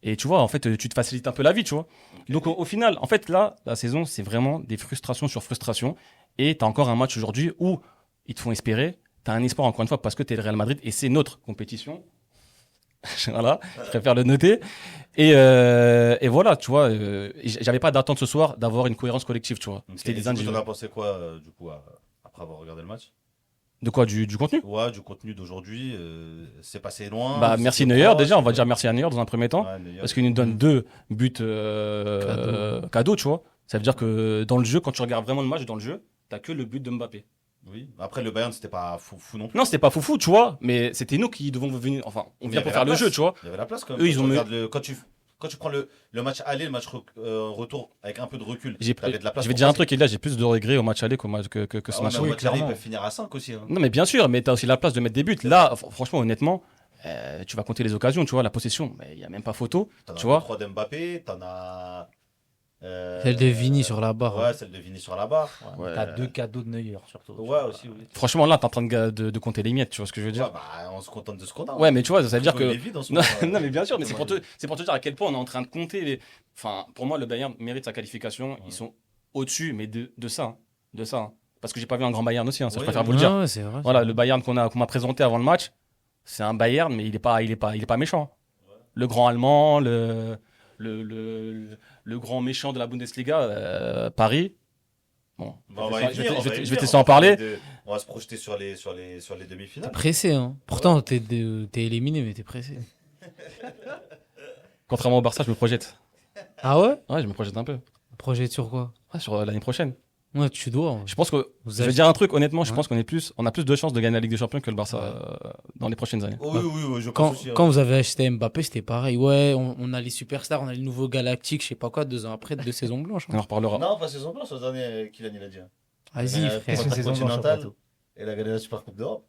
[SPEAKER 5] et tu vois en fait tu te facilites un peu la vie, tu vois. Donc au final, en fait là, la saison c'est vraiment des frustrations sur frustrations et t'as encore un match aujourd'hui où ils te font espérer. T'as un espoir encore une fois parce que t'es le Real Madrid et c'est notre compétition. Voilà, je préfère le noter. Et voilà, tu vois, j'avais pas d'attente ce soir d'avoir une cohérence collective, tu vois.
[SPEAKER 1] Ok.
[SPEAKER 5] C'était
[SPEAKER 1] Et
[SPEAKER 5] des
[SPEAKER 1] du coup,
[SPEAKER 5] individus.
[SPEAKER 1] t'en as pensé quoi, du coup, après avoir regardé le match?
[SPEAKER 5] De quoi, du contenu?
[SPEAKER 1] Ouais, du contenu d'aujourd'hui. C'est passé loin.
[SPEAKER 5] Bah
[SPEAKER 1] c'est
[SPEAKER 5] merci
[SPEAKER 1] proche,
[SPEAKER 5] Neuer déjà, on va dire merci à Neuer dans un premier temps.
[SPEAKER 1] Ouais, Neuer.
[SPEAKER 5] Parce qu'il nous donne 2 buts cadeaux, tu vois. Ça veut dire que dans le jeu, quand tu regardes vraiment le match dans le jeu, t'as que le but de Mbappé.
[SPEAKER 1] Oui. Après, le Bayern, c'était pas fou non plus.
[SPEAKER 5] Non, c'était pas foufou, tu vois, mais c'était nous qui devons venir. Enfin, on
[SPEAKER 1] Il y
[SPEAKER 5] vient
[SPEAKER 1] avait
[SPEAKER 5] pour
[SPEAKER 1] la
[SPEAKER 5] faire le
[SPEAKER 1] place.
[SPEAKER 5] jeu, tu vois.
[SPEAKER 1] Il y avait la place quand même.
[SPEAKER 5] Eux, ils ont mis-
[SPEAKER 1] Quand tu prends le match aller, le match retour avec un peu de recul,
[SPEAKER 5] J'ai-
[SPEAKER 1] t'avais de la place
[SPEAKER 5] Je vais
[SPEAKER 1] pour
[SPEAKER 5] te dire un
[SPEAKER 1] passer.
[SPEAKER 5] truc, et là, j'ai plus de regrets au match aller qu'au match, que ce
[SPEAKER 1] Ah ouais,
[SPEAKER 5] match.
[SPEAKER 1] mais au
[SPEAKER 3] Oui,
[SPEAKER 1] match aller, ils
[SPEAKER 3] clairement.
[SPEAKER 1] peuvent finir à 5 aussi. Hein.
[SPEAKER 5] Non, mais bien sûr, mais t'as aussi la place de mettre des buts. Là, franchement, honnêtement, tu vas compter les occasions, tu vois, la possession, mais il n'y a même pas photo.
[SPEAKER 1] T'en
[SPEAKER 5] Tu
[SPEAKER 1] as
[SPEAKER 5] vois
[SPEAKER 1] 3 d'Mbappé, t'en as.
[SPEAKER 2] Celle de Vini sur la barre.
[SPEAKER 1] Ouais, celle de Vini sur la barre.
[SPEAKER 5] Ouais.
[SPEAKER 3] T'as 2 cadeaux de Neuer, surtout.
[SPEAKER 1] Ouais, aussi, oui.
[SPEAKER 5] Franchement, là, t'es en train de compter les miettes, tu vois ce que je veux dire.
[SPEAKER 1] Ouais, bah, on se contente de ce qu'on a.
[SPEAKER 5] Ouais, mais tu vois, ça veut dire
[SPEAKER 1] Il est
[SPEAKER 5] que.
[SPEAKER 1] vide en ce
[SPEAKER 5] Non,
[SPEAKER 1] moment,
[SPEAKER 5] non, mais bien sûr, mais c'est pour,
[SPEAKER 1] Ouais.
[SPEAKER 5] c'est pour te dire à quel point on est en train de compter. Enfin, pour moi, le Bayern mérite sa qualification. Ils sont au-dessus, mais de ça. Hein. De ça. Hein. Parce que j'ai pas vu un grand Bayern aussi, hein, ça je
[SPEAKER 1] Oui,
[SPEAKER 5] préfère
[SPEAKER 1] oui.
[SPEAKER 5] vous le dire.
[SPEAKER 2] Ouais, c'est vrai.
[SPEAKER 5] Voilà, le Bayern qu'on m'a présenté avant le match, c'est un Bayern, mais il est pas méchant. Le grand allemand, le grand méchant de la Bundesliga, Paris. Bon,
[SPEAKER 1] Bah, on va y
[SPEAKER 5] je
[SPEAKER 1] venir, on va y
[SPEAKER 5] vais te
[SPEAKER 1] venir.
[SPEAKER 5] laisser en parler.
[SPEAKER 1] On va se projeter sur les
[SPEAKER 2] T'es
[SPEAKER 1] demi-finales.
[SPEAKER 2] pressé, hein. Pourtant, t'es éliminé, mais t'es pressé.
[SPEAKER 5] Contrairement au Barça, je me projette.
[SPEAKER 2] Ah ouais?
[SPEAKER 5] Ouais, je me projette un peu.
[SPEAKER 2] Projet sur quoi?
[SPEAKER 5] Ouais, sur l'année prochaine.
[SPEAKER 2] Ouais, tu dois.
[SPEAKER 5] Je pense que
[SPEAKER 2] Vous
[SPEAKER 5] je vais
[SPEAKER 2] avez-
[SPEAKER 5] dire un truc, honnêtement, je
[SPEAKER 2] Ouais.
[SPEAKER 5] pense on a plus de chances de gagner la Ligue des Champions que le Barça dans les prochaines années.
[SPEAKER 1] Oui, oui, oui, je
[SPEAKER 2] Quand,
[SPEAKER 1] pense aussi.
[SPEAKER 2] quand vous avez acheté Mbappé, c'était pareil. Ouais, on a les superstars, on a les nouveaux galactiques, je sais pas quoi, 2 ans après, 2 saisons blanches.
[SPEAKER 5] On en reparlera.
[SPEAKER 1] Non, pas saison blanche, cette année, Kylian il a dit.
[SPEAKER 2] Vas-y, frère.
[SPEAKER 3] Qu'est-ce que c'est saison blanche,
[SPEAKER 1] Continental.
[SPEAKER 3] après tout.
[SPEAKER 1] Et il a gagné la Super Coupe d'Europe.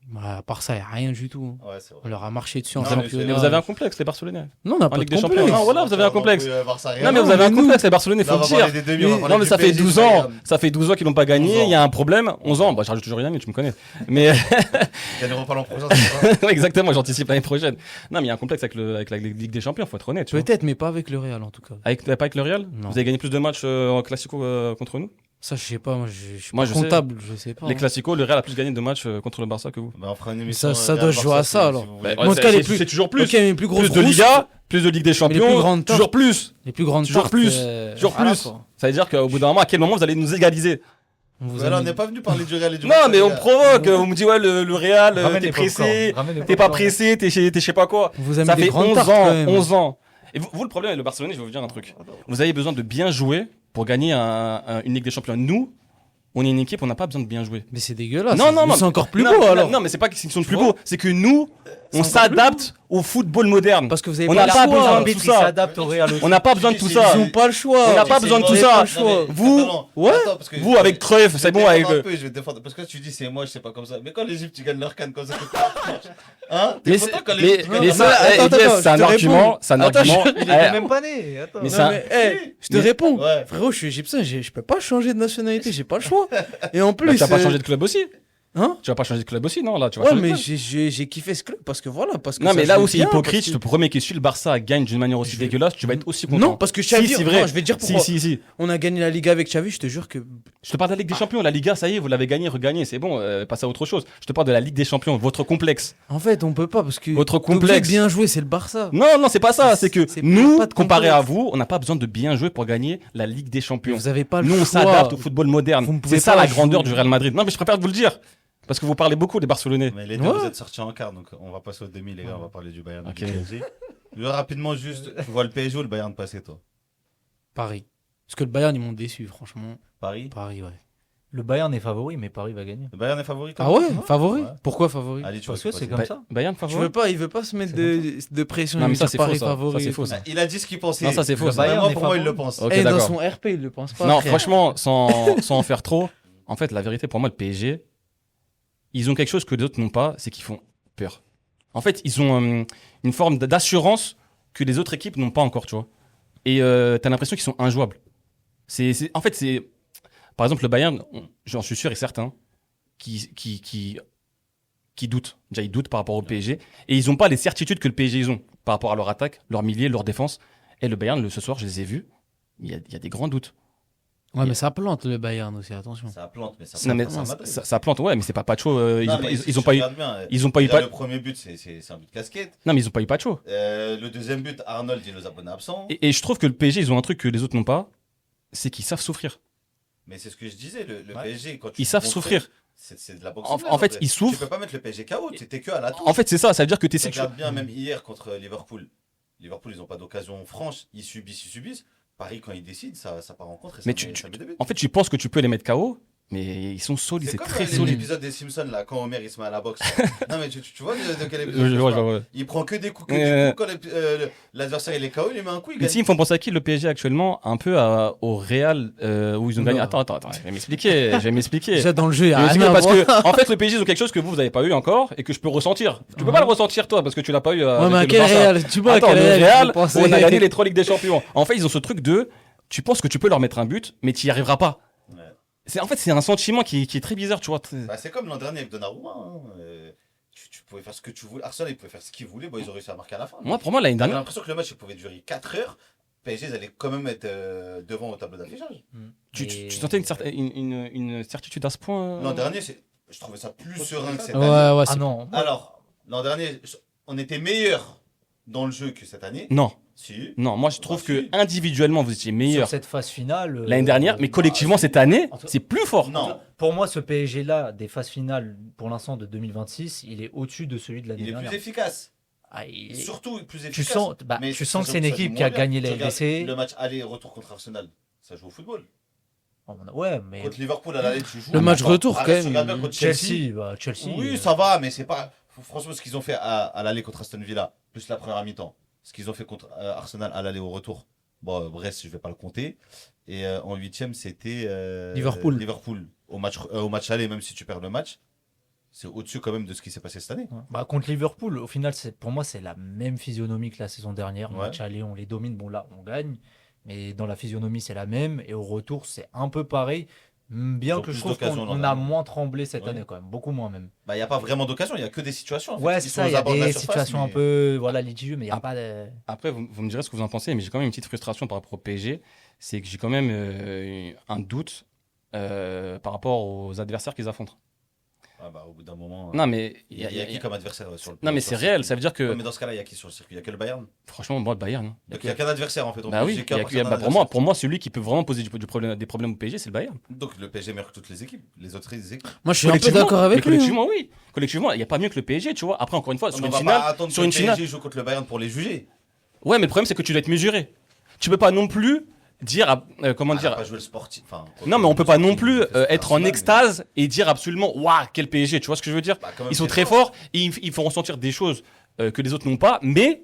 [SPEAKER 2] Bah, à part ça, y a rien du tout.
[SPEAKER 1] Ouais, c'est vrai.
[SPEAKER 2] On leur a marché dessus en
[SPEAKER 1] Non, mais
[SPEAKER 2] championnat.
[SPEAKER 5] Mais vous avez un complexe, les Barcelonais.
[SPEAKER 2] Non, on n'a
[SPEAKER 5] en
[SPEAKER 2] pas
[SPEAKER 5] Ligue
[SPEAKER 2] de
[SPEAKER 5] des
[SPEAKER 2] complexe.
[SPEAKER 5] Champions. Non, voilà, vous avez un complexe. Non, mais vous avez un complexe, les Barcelonais, faut
[SPEAKER 1] Là, on
[SPEAKER 5] le
[SPEAKER 1] va parler
[SPEAKER 5] dire.
[SPEAKER 1] des demi, on va parler
[SPEAKER 5] Non, mais
[SPEAKER 1] du
[SPEAKER 5] ça fait
[SPEAKER 1] PSG,
[SPEAKER 5] 12
[SPEAKER 1] du
[SPEAKER 5] ans.
[SPEAKER 1] Bayern.
[SPEAKER 5] Ça fait 12 ans qu'ils n'ont pas
[SPEAKER 1] 11
[SPEAKER 5] gagné.
[SPEAKER 1] ans.
[SPEAKER 5] Il y a un problème. 11 ans. Bah, je rajoute toujours rien, mais tu me connais. Mais
[SPEAKER 1] Ils gagneront pas l'an prochain, c'est ça.
[SPEAKER 5] ouais, exactement, j'anticipe l'année prochaine. Non, mais il y a un complexe avec la Ligue des Champions, faut être honnête. tu vois.
[SPEAKER 2] Peut-être, mais pas avec le Real en tout cas.
[SPEAKER 5] Pas avec le Real
[SPEAKER 2] Non.
[SPEAKER 5] Vous avez gagné plus de matchs en Classico contre nous
[SPEAKER 2] Ça, je sais pas, moi je suis
[SPEAKER 5] Moi,
[SPEAKER 2] pas
[SPEAKER 5] je sais.
[SPEAKER 2] comptable, je sais pas.
[SPEAKER 5] Les
[SPEAKER 2] hein.
[SPEAKER 5] Classico, le Real a plus gagné de matchs contre le Barça que vous.
[SPEAKER 1] Bah, on fera une émission.
[SPEAKER 2] Ça
[SPEAKER 1] Real
[SPEAKER 2] doit se jouer à
[SPEAKER 1] Barça,
[SPEAKER 2] ça,
[SPEAKER 1] si
[SPEAKER 2] alors.
[SPEAKER 1] vous
[SPEAKER 5] Bah,
[SPEAKER 1] voulez.
[SPEAKER 2] En tout cas, les plus-
[SPEAKER 5] c'est toujours plus.
[SPEAKER 2] Ok, les plus grosses
[SPEAKER 5] Plus de
[SPEAKER 2] rousses,
[SPEAKER 5] Liga, plus de Ligue des Champions,
[SPEAKER 2] plus grandes
[SPEAKER 5] toujours
[SPEAKER 2] tartes.
[SPEAKER 5] plus.
[SPEAKER 2] les plus grandes
[SPEAKER 5] Toujours
[SPEAKER 2] tartes,
[SPEAKER 5] plus, toujours
[SPEAKER 2] voilà,
[SPEAKER 5] plus.
[SPEAKER 2] quoi.
[SPEAKER 5] Ça veut dire qu'au bout d'un moment, à quel moment vous allez nous égaliser
[SPEAKER 2] On vous
[SPEAKER 1] Mais
[SPEAKER 2] a
[SPEAKER 1] là, on
[SPEAKER 2] mis-
[SPEAKER 1] n'est pas venu parler du Real et du
[SPEAKER 5] Non,
[SPEAKER 1] Barça,
[SPEAKER 5] mais
[SPEAKER 1] les
[SPEAKER 5] on
[SPEAKER 1] gars.
[SPEAKER 5] me provoque. On me dit, ouais, le Real,
[SPEAKER 3] Ramène
[SPEAKER 5] t'es
[SPEAKER 3] les popcorn,
[SPEAKER 5] pressé,
[SPEAKER 3] ramène les
[SPEAKER 5] t'es pas
[SPEAKER 3] popcorn.
[SPEAKER 5] pressé, t'es je sais pas quoi.
[SPEAKER 2] on vous a mis
[SPEAKER 5] Ça
[SPEAKER 2] des
[SPEAKER 5] fait
[SPEAKER 2] grandes
[SPEAKER 5] 11
[SPEAKER 2] tartes quand
[SPEAKER 5] ans,
[SPEAKER 2] même.
[SPEAKER 5] 11 ans. Et vous, le problème avec le Barcelonais, je vais vous dire un truc. Vous avez besoin de bien jouer pour gagner une Ligue des Champions. Nous, on est une équipe, on n'a pas besoin de bien jouer.
[SPEAKER 2] Mais c'est dégueulasse.
[SPEAKER 5] Non, non, non.
[SPEAKER 2] C'est encore plus
[SPEAKER 5] Non,
[SPEAKER 2] beau
[SPEAKER 5] non,
[SPEAKER 2] alors.
[SPEAKER 5] Non, mais c'est pas qu'ils sont plus
[SPEAKER 2] vois
[SPEAKER 5] beaux, c'est que nous, on
[SPEAKER 2] C'est encore plus
[SPEAKER 5] s'adapte au football moderne.
[SPEAKER 2] Parce que vous avez
[SPEAKER 5] On
[SPEAKER 2] pas
[SPEAKER 5] n'a
[SPEAKER 2] le
[SPEAKER 5] pas
[SPEAKER 2] choix.
[SPEAKER 5] besoin de
[SPEAKER 3] L'arbitre,
[SPEAKER 5] tout
[SPEAKER 3] il
[SPEAKER 5] ça.
[SPEAKER 3] s'adapte au Real aussi.
[SPEAKER 5] On n'a pas besoin de tout
[SPEAKER 1] Ils
[SPEAKER 5] ça.
[SPEAKER 2] Ils ont pas le choix.
[SPEAKER 5] On n'a pas besoin de tout
[SPEAKER 1] moi,
[SPEAKER 5] ça.
[SPEAKER 1] c'est moi.
[SPEAKER 5] Vous-
[SPEAKER 1] Attends,
[SPEAKER 2] Ouais.
[SPEAKER 1] attends, parce que
[SPEAKER 5] Vous, avec Cruyff, c'est bon, avec.
[SPEAKER 1] un peu, je vais te défendre. Parce que tu dis c'est moi, je sais pas comme ça. Mais quand l'Égypte, tu gagnes leur canne comme ça, hein? T'es
[SPEAKER 5] Mais
[SPEAKER 1] content
[SPEAKER 5] c'est-
[SPEAKER 1] quand
[SPEAKER 5] mais-
[SPEAKER 1] l'Égypte
[SPEAKER 5] mais
[SPEAKER 1] gagne
[SPEAKER 5] ça,
[SPEAKER 1] leur canne?
[SPEAKER 5] eh,
[SPEAKER 2] attends,
[SPEAKER 5] Elias,
[SPEAKER 2] attends,
[SPEAKER 5] c'est un
[SPEAKER 2] je te
[SPEAKER 5] argument.
[SPEAKER 2] réponds.
[SPEAKER 5] C'est un
[SPEAKER 2] Attends,
[SPEAKER 5] argument.
[SPEAKER 3] Il était même pas né. Attends.
[SPEAKER 5] Mais
[SPEAKER 2] Non,
[SPEAKER 5] ça-
[SPEAKER 2] mais, je te
[SPEAKER 5] mais-
[SPEAKER 2] réponds.
[SPEAKER 1] Ouais.
[SPEAKER 2] Frérot, je suis égyptien, je peux pas changer de nationalité, j'ai pas le choix. Et en
[SPEAKER 5] Bah,
[SPEAKER 2] plus.
[SPEAKER 5] tu vas pas changer de club aussi.
[SPEAKER 2] Hein?
[SPEAKER 5] Tu vas pas changer de club aussi, non? Là, tu vas
[SPEAKER 2] Ouais,
[SPEAKER 5] changer de
[SPEAKER 2] mais
[SPEAKER 5] club.
[SPEAKER 2] j'ai kiffé ce club parce que voilà. Parce que
[SPEAKER 5] Non,
[SPEAKER 2] ça
[SPEAKER 5] mais là
[SPEAKER 2] joue
[SPEAKER 5] où c'est
[SPEAKER 2] bien,
[SPEAKER 5] hypocrite,
[SPEAKER 2] parce
[SPEAKER 5] je
[SPEAKER 2] que-
[SPEAKER 5] te promets que si le Barça gagne d'une manière aussi
[SPEAKER 2] Je vais-
[SPEAKER 5] dégueulasse, tu vas être aussi content.
[SPEAKER 2] Non, parce que Xavi,
[SPEAKER 5] Si, c'est vrai.
[SPEAKER 2] non, je vais te dire pourquoi.
[SPEAKER 5] Si.
[SPEAKER 2] On a gagné la Liga avec Xavi, je te jure que.
[SPEAKER 5] Je te parle de la Ligue des Champions. La Liga, ça y est, vous l'avez gagné, regagné. C'est bon, passez à autre chose. Je te parle de la Ligue des Champions, votre complexe.
[SPEAKER 2] En fait, on peut pas parce que.
[SPEAKER 5] Votre
[SPEAKER 2] t'es obligé
[SPEAKER 5] complexe.
[SPEAKER 2] de bien jouer, c'est le Barça.
[SPEAKER 5] Non, non, c'est pas ça. C'est que
[SPEAKER 2] C'est
[SPEAKER 5] nous,
[SPEAKER 2] pas de
[SPEAKER 5] comparé à
[SPEAKER 2] complexe.
[SPEAKER 5] vous, on n'a pas besoin de bien jouer pour gagner la Ligue des
[SPEAKER 2] Mais
[SPEAKER 5] Champions.
[SPEAKER 2] vous avez pas le
[SPEAKER 5] Nous,
[SPEAKER 2] choix.
[SPEAKER 5] on s'adapte au football moderne.
[SPEAKER 2] Vous ne pouvez
[SPEAKER 5] C'est ça
[SPEAKER 2] pas
[SPEAKER 5] la grandeur
[SPEAKER 2] jouer.
[SPEAKER 5] du Real Madrid. Non, mais je préfère vous le dire. Parce que vous parlez beaucoup des Barcelonais.
[SPEAKER 1] Mais les deux,
[SPEAKER 2] Ouais.
[SPEAKER 1] vous êtes sortis en quart, donc on va passer au demi, les gars. On va parler du Bayern.
[SPEAKER 5] Ok.
[SPEAKER 1] Du PSG. Rapidement, juste, tu vois le PSG ou le Bayern passer, toi?
[SPEAKER 2] Paris. Parce que le Bayern, ils m'ont déçu, franchement.
[SPEAKER 1] Paris?
[SPEAKER 2] Paris, ouais.
[SPEAKER 3] Le Bayern est favori, mais Paris va gagner.
[SPEAKER 1] Le Bayern est favori quand
[SPEAKER 2] Ah
[SPEAKER 1] même?
[SPEAKER 2] ouais, favori
[SPEAKER 1] Ouais.
[SPEAKER 2] Pourquoi favori
[SPEAKER 1] Allez, tu
[SPEAKER 3] Parce
[SPEAKER 1] vois,
[SPEAKER 3] que c'est
[SPEAKER 1] vas-y.
[SPEAKER 3] comme ça.
[SPEAKER 5] Bayern
[SPEAKER 2] Tu
[SPEAKER 5] favori.
[SPEAKER 2] veux pas, il veut pas se mettre de pression.
[SPEAKER 5] Non,
[SPEAKER 2] il
[SPEAKER 5] mais
[SPEAKER 2] veut
[SPEAKER 5] ça,
[SPEAKER 2] dire
[SPEAKER 5] c'est
[SPEAKER 2] Paris
[SPEAKER 5] faux, ça.
[SPEAKER 2] favori
[SPEAKER 5] Ça, c'est
[SPEAKER 2] et
[SPEAKER 5] faux,
[SPEAKER 2] tout.
[SPEAKER 5] ça.
[SPEAKER 1] Il a dit ce qu'il pensait.
[SPEAKER 5] Non, ça, c'est faux,
[SPEAKER 3] Le
[SPEAKER 5] ça.
[SPEAKER 3] Bayern
[SPEAKER 1] Moi,
[SPEAKER 3] est
[SPEAKER 1] pour moi, il
[SPEAKER 3] favori.
[SPEAKER 1] le pense.
[SPEAKER 5] Ok,
[SPEAKER 2] Et dans
[SPEAKER 5] d'accord.
[SPEAKER 2] son RP, il le pense pas.
[SPEAKER 5] Non,
[SPEAKER 2] frère.
[SPEAKER 5] franchement, sans en faire trop, en fait, la vérité pour moi, le PSG, ils ont quelque chose que les autres n'ont pas, c'est qu'ils font peur. En fait, ils ont une forme d'assurance que les autres équipes n'ont pas encore, tu vois. Et t'as l'impression qu'ils sont injouables. En fait, c'est. Par exemple, le Bayern, j'en suis sûr et certain, qui doutent. Déjà, ils doutent par rapport au PSG. Et ils n'ont pas les certitudes que le PSG ils ont par rapport à leur attaque, leur milieu, leur défense. Et le Bayern, ce soir, je les ai vus. Il y a des grands doutes.
[SPEAKER 2] Ouais, mais ça plante le Bayern aussi, attention.
[SPEAKER 1] Ça plante, mais ça
[SPEAKER 5] Non, mais
[SPEAKER 1] plante pas à Madrid.
[SPEAKER 5] ça plante, ouais, mais c'est pas Pacho. Ils
[SPEAKER 1] Non,
[SPEAKER 5] ont
[SPEAKER 1] mais
[SPEAKER 5] pas- ils
[SPEAKER 1] si
[SPEAKER 5] ont
[SPEAKER 1] tu
[SPEAKER 5] pas eu.
[SPEAKER 1] regardes bien,
[SPEAKER 5] Ils ont pas eu.
[SPEAKER 1] déjà,
[SPEAKER 5] pas-
[SPEAKER 1] le premier but, c'est un but de casquette.
[SPEAKER 5] Non, mais ils ont pas eu Pacho.
[SPEAKER 1] Le deuxième but, Arnold, il nous a abonnés absents.
[SPEAKER 5] Et je trouve que le PSG, ils ont un truc que les autres n'ont pas, c'est qu'ils savent souffrir.
[SPEAKER 1] Mais c'est ce que je disais, le
[SPEAKER 3] Ouais.
[SPEAKER 1] PSG, quand tu
[SPEAKER 5] Ils savent
[SPEAKER 1] construis,
[SPEAKER 5] souffrir.
[SPEAKER 1] c'est de la boxe.
[SPEAKER 5] En
[SPEAKER 1] anglaise,
[SPEAKER 5] fait,
[SPEAKER 1] vrai.
[SPEAKER 5] ils souffrent.
[SPEAKER 1] Tu peux pas mettre le PSG KO, t'es que à la touche.
[SPEAKER 5] En fait, c'est ça. Ça veut dire que tu
[SPEAKER 1] Tu
[SPEAKER 5] essaies.
[SPEAKER 1] regardes bien, même hier contre Liverpool. Liverpool, ils n'ont pas d'occasion franche, ils subissent. Paris, quand ils décident, ça part en contre et ça
[SPEAKER 5] Mais
[SPEAKER 1] met des buts.
[SPEAKER 5] En fait, tu penses que tu peux les mettre KO, Mais ils sont solides, c'est
[SPEAKER 1] comme
[SPEAKER 5] très solide.
[SPEAKER 1] l'épisode des Simpsons, là, quand Homer il se met à la boxe. Non, mais tu vois de quel
[SPEAKER 5] Je
[SPEAKER 1] épisode je
[SPEAKER 5] vois,
[SPEAKER 1] parle.
[SPEAKER 5] ouais.
[SPEAKER 1] Il prend que des coups.
[SPEAKER 5] Ouais.
[SPEAKER 1] Quand l'adversaire il est KO, il lui met un coup, il
[SPEAKER 5] Mais
[SPEAKER 1] gagne.
[SPEAKER 5] si, ils me font penser à qui le PSG actuellement? Un peu au Real où ils ont gagné.
[SPEAKER 2] Non.
[SPEAKER 5] Attends, je vais m'expliquer.
[SPEAKER 2] Déjà dans le jeu, il y a
[SPEAKER 5] Je vais
[SPEAKER 2] rien à
[SPEAKER 5] m'expliquer
[SPEAKER 2] voir.
[SPEAKER 5] parce que, en fait, le PSG, ils ont quelque chose que vous n'avez pas eu encore et que je peux ressentir. Tu peux pas le ressentir, toi, parce que tu l'as pas eu.
[SPEAKER 2] Ouais,
[SPEAKER 5] avec
[SPEAKER 2] mais à
[SPEAKER 5] le
[SPEAKER 2] quel
[SPEAKER 5] Barça.
[SPEAKER 2] Real? Tu vois, à
[SPEAKER 5] Attends,
[SPEAKER 2] quel
[SPEAKER 5] le
[SPEAKER 2] Real?
[SPEAKER 5] Real,
[SPEAKER 2] je pensais-
[SPEAKER 5] on a gagné les 3 Ligues des Champions. En fait, ils ont ce truc de. Tu penses que tu peux leur mettre un but, mais tu n'y arriveras pas.
[SPEAKER 1] Ouais.
[SPEAKER 5] En fait, c'est un sentiment qui est très bizarre, tu vois.
[SPEAKER 1] Bah, c'est comme l'an dernier avec Donnarumma. Hein. Tu pouvais faire ce que tu voulais. Arsenal, ils pouvaient faire ce qu'ils voulaient. Bon, ils ont réussi à marquer à la fin.
[SPEAKER 5] Moi, pour moi, l'année
[SPEAKER 1] J'ai
[SPEAKER 5] dernière,
[SPEAKER 1] l'impression que le match il pouvait durer 4 heures. PSG, ils allaient quand même être devant au tableau d'affichage.
[SPEAKER 5] tu sentais une certitude à ce point
[SPEAKER 1] L'an dernier, je trouvais ça plus serein que cette
[SPEAKER 2] Ouais,
[SPEAKER 1] année.
[SPEAKER 2] ouais,
[SPEAKER 3] Ah
[SPEAKER 2] c'est
[SPEAKER 3] non,
[SPEAKER 1] Alors, l'an dernier, on était meilleur dans le jeu que cette année.
[SPEAKER 5] Non,
[SPEAKER 1] Si.
[SPEAKER 5] non, moi je trouve
[SPEAKER 1] Bah,
[SPEAKER 5] que
[SPEAKER 1] si.
[SPEAKER 5] individuellement vous étiez
[SPEAKER 3] sur
[SPEAKER 5] meilleur
[SPEAKER 3] cette phase finale.
[SPEAKER 5] l'année dernière, mais collectivement cette année,
[SPEAKER 3] En tout-
[SPEAKER 5] c'est plus fort.
[SPEAKER 1] Non,
[SPEAKER 3] Pour moi, ce PSG-là, des phases finales, pour l'instant de 2026, il est au-dessus de celui de l'année
[SPEAKER 1] il est
[SPEAKER 3] dernière.
[SPEAKER 1] plus efficace.
[SPEAKER 3] Ah, il est-
[SPEAKER 1] Surtout plus
[SPEAKER 3] Tu
[SPEAKER 1] efficace.
[SPEAKER 3] sens, bah,
[SPEAKER 1] Mais
[SPEAKER 3] tu
[SPEAKER 1] ça
[SPEAKER 3] sens que
[SPEAKER 1] joue-
[SPEAKER 3] c'est une
[SPEAKER 1] ça joue
[SPEAKER 3] équipe
[SPEAKER 1] moins
[SPEAKER 3] qui a
[SPEAKER 1] bien.
[SPEAKER 3] gagné
[SPEAKER 1] Tu
[SPEAKER 3] la
[SPEAKER 1] regardes
[SPEAKER 3] LDC.
[SPEAKER 1] Le match aller-retour contre Arsenal, ça joue au football.
[SPEAKER 3] Ouais, mais
[SPEAKER 1] Contre Liverpool à l'aller, tu joues.
[SPEAKER 2] Le match
[SPEAKER 1] Attends,
[SPEAKER 2] retour,
[SPEAKER 1] arrête,
[SPEAKER 2] quand
[SPEAKER 1] tu
[SPEAKER 2] même.
[SPEAKER 1] regardes bien contre Chelsea.
[SPEAKER 3] Chelsea.
[SPEAKER 1] Oui, ça va, mais c'est pas. Franchement, ce qu'ils ont fait à l'aller contre Aston Villa, plus la première mi-temps, ce qu'ils ont fait contre Arsenal à l'aller au retour. Bon, bref, je vais pas le compter. Et en 8e, c'était
[SPEAKER 2] Liverpool.
[SPEAKER 1] Liverpool au match aller, même si tu perds le match, c'est au-dessus quand même de ce qui s'est passé cette année.
[SPEAKER 3] Ouais. Bah, contre Liverpool, au final, pour moi, c'est la même physionomie que la saison dernière.
[SPEAKER 1] Ouais.
[SPEAKER 3] Match aller, on les domine. Bon, là, on gagne. Mais dans la physionomie, c'est la même. Et au retour, c'est un peu pareil. Bien
[SPEAKER 1] Ils ont
[SPEAKER 3] que
[SPEAKER 1] plus
[SPEAKER 3] je trouve
[SPEAKER 1] d'occasions
[SPEAKER 3] qu'on
[SPEAKER 1] l'an
[SPEAKER 3] a
[SPEAKER 1] dernier.
[SPEAKER 3] moins tremblé cette
[SPEAKER 1] Ouais.
[SPEAKER 3] année, quand même. Beaucoup moins, même.
[SPEAKER 1] Bah, il n'y a pas vraiment d'occasion, il n'y a que des situations. En fait,
[SPEAKER 3] Ouais,
[SPEAKER 1] qui
[SPEAKER 3] c'est
[SPEAKER 1] sont
[SPEAKER 3] ça.
[SPEAKER 1] aux
[SPEAKER 3] Il y a
[SPEAKER 1] abords de la
[SPEAKER 3] des
[SPEAKER 1] surface,
[SPEAKER 3] situations un
[SPEAKER 1] mais-
[SPEAKER 3] peu litigieuses, mais il n'y a
[SPEAKER 5] Ah.
[SPEAKER 3] pas de.
[SPEAKER 5] Après, vous me direz ce que vous en pensez, mais j'ai quand même une petite frustration par rapport au PSG, c'est que j'ai quand même un doute par rapport aux adversaires qu'ils affrontent.
[SPEAKER 1] Ah bah, au bout d'un moment.
[SPEAKER 5] Non, mais
[SPEAKER 1] Il y a qui comme adversaire sur le
[SPEAKER 5] non, mais
[SPEAKER 1] sur
[SPEAKER 5] c'est
[SPEAKER 1] le
[SPEAKER 5] réel.
[SPEAKER 1] circuit
[SPEAKER 5] Ça veut dire que,
[SPEAKER 1] Ouais, mais dans ce cas-là, il y a qui sur le circuit? Il n'y a que le Bayern.
[SPEAKER 5] franchement, moi, Bayern. hein.
[SPEAKER 1] Donc il n'y a qu'un adversaire en fait.
[SPEAKER 5] Bah oui, pour moi, celui qui peut vraiment poser des problèmes au PSG, c'est le Bayern.
[SPEAKER 1] Donc le PSG meilleur que toutes les équipes, les autres équipes.
[SPEAKER 2] Moi, je suis un peu
[SPEAKER 5] Collectivement,
[SPEAKER 2] d'accord
[SPEAKER 5] mais
[SPEAKER 2] avec lui. hein.
[SPEAKER 5] collectivement, oui. Collectivement, il n'y a pas mieux que le PSG, tu vois. Après, encore une fois,
[SPEAKER 1] On
[SPEAKER 5] sur
[SPEAKER 1] ne
[SPEAKER 5] une
[SPEAKER 1] va
[SPEAKER 5] finale.
[SPEAKER 1] pas attendre
[SPEAKER 5] Sur
[SPEAKER 1] que
[SPEAKER 5] une
[SPEAKER 1] le
[SPEAKER 5] finale.
[SPEAKER 1] PSG joue contre le Bayern pour les juger.
[SPEAKER 5] Ouais, mais le problème, c'est que tu dois être mesuré. Tu peux pas non plus dire, comment
[SPEAKER 1] On n'a
[SPEAKER 5] dire.
[SPEAKER 1] pas joué le sportif. Enfin,
[SPEAKER 5] Non, mais on peut pas non plus
[SPEAKER 1] sportif,
[SPEAKER 5] être en
[SPEAKER 1] Arsenal,
[SPEAKER 5] extase et dire absolument, waouh, quel PSG. Tu vois ce que je veux dire?
[SPEAKER 1] mais- Bah, quand même,
[SPEAKER 5] Ils sont
[SPEAKER 1] c'est
[SPEAKER 5] très
[SPEAKER 1] fort.
[SPEAKER 5] forts, et ils font ressentir des choses que les autres n'ont pas, mais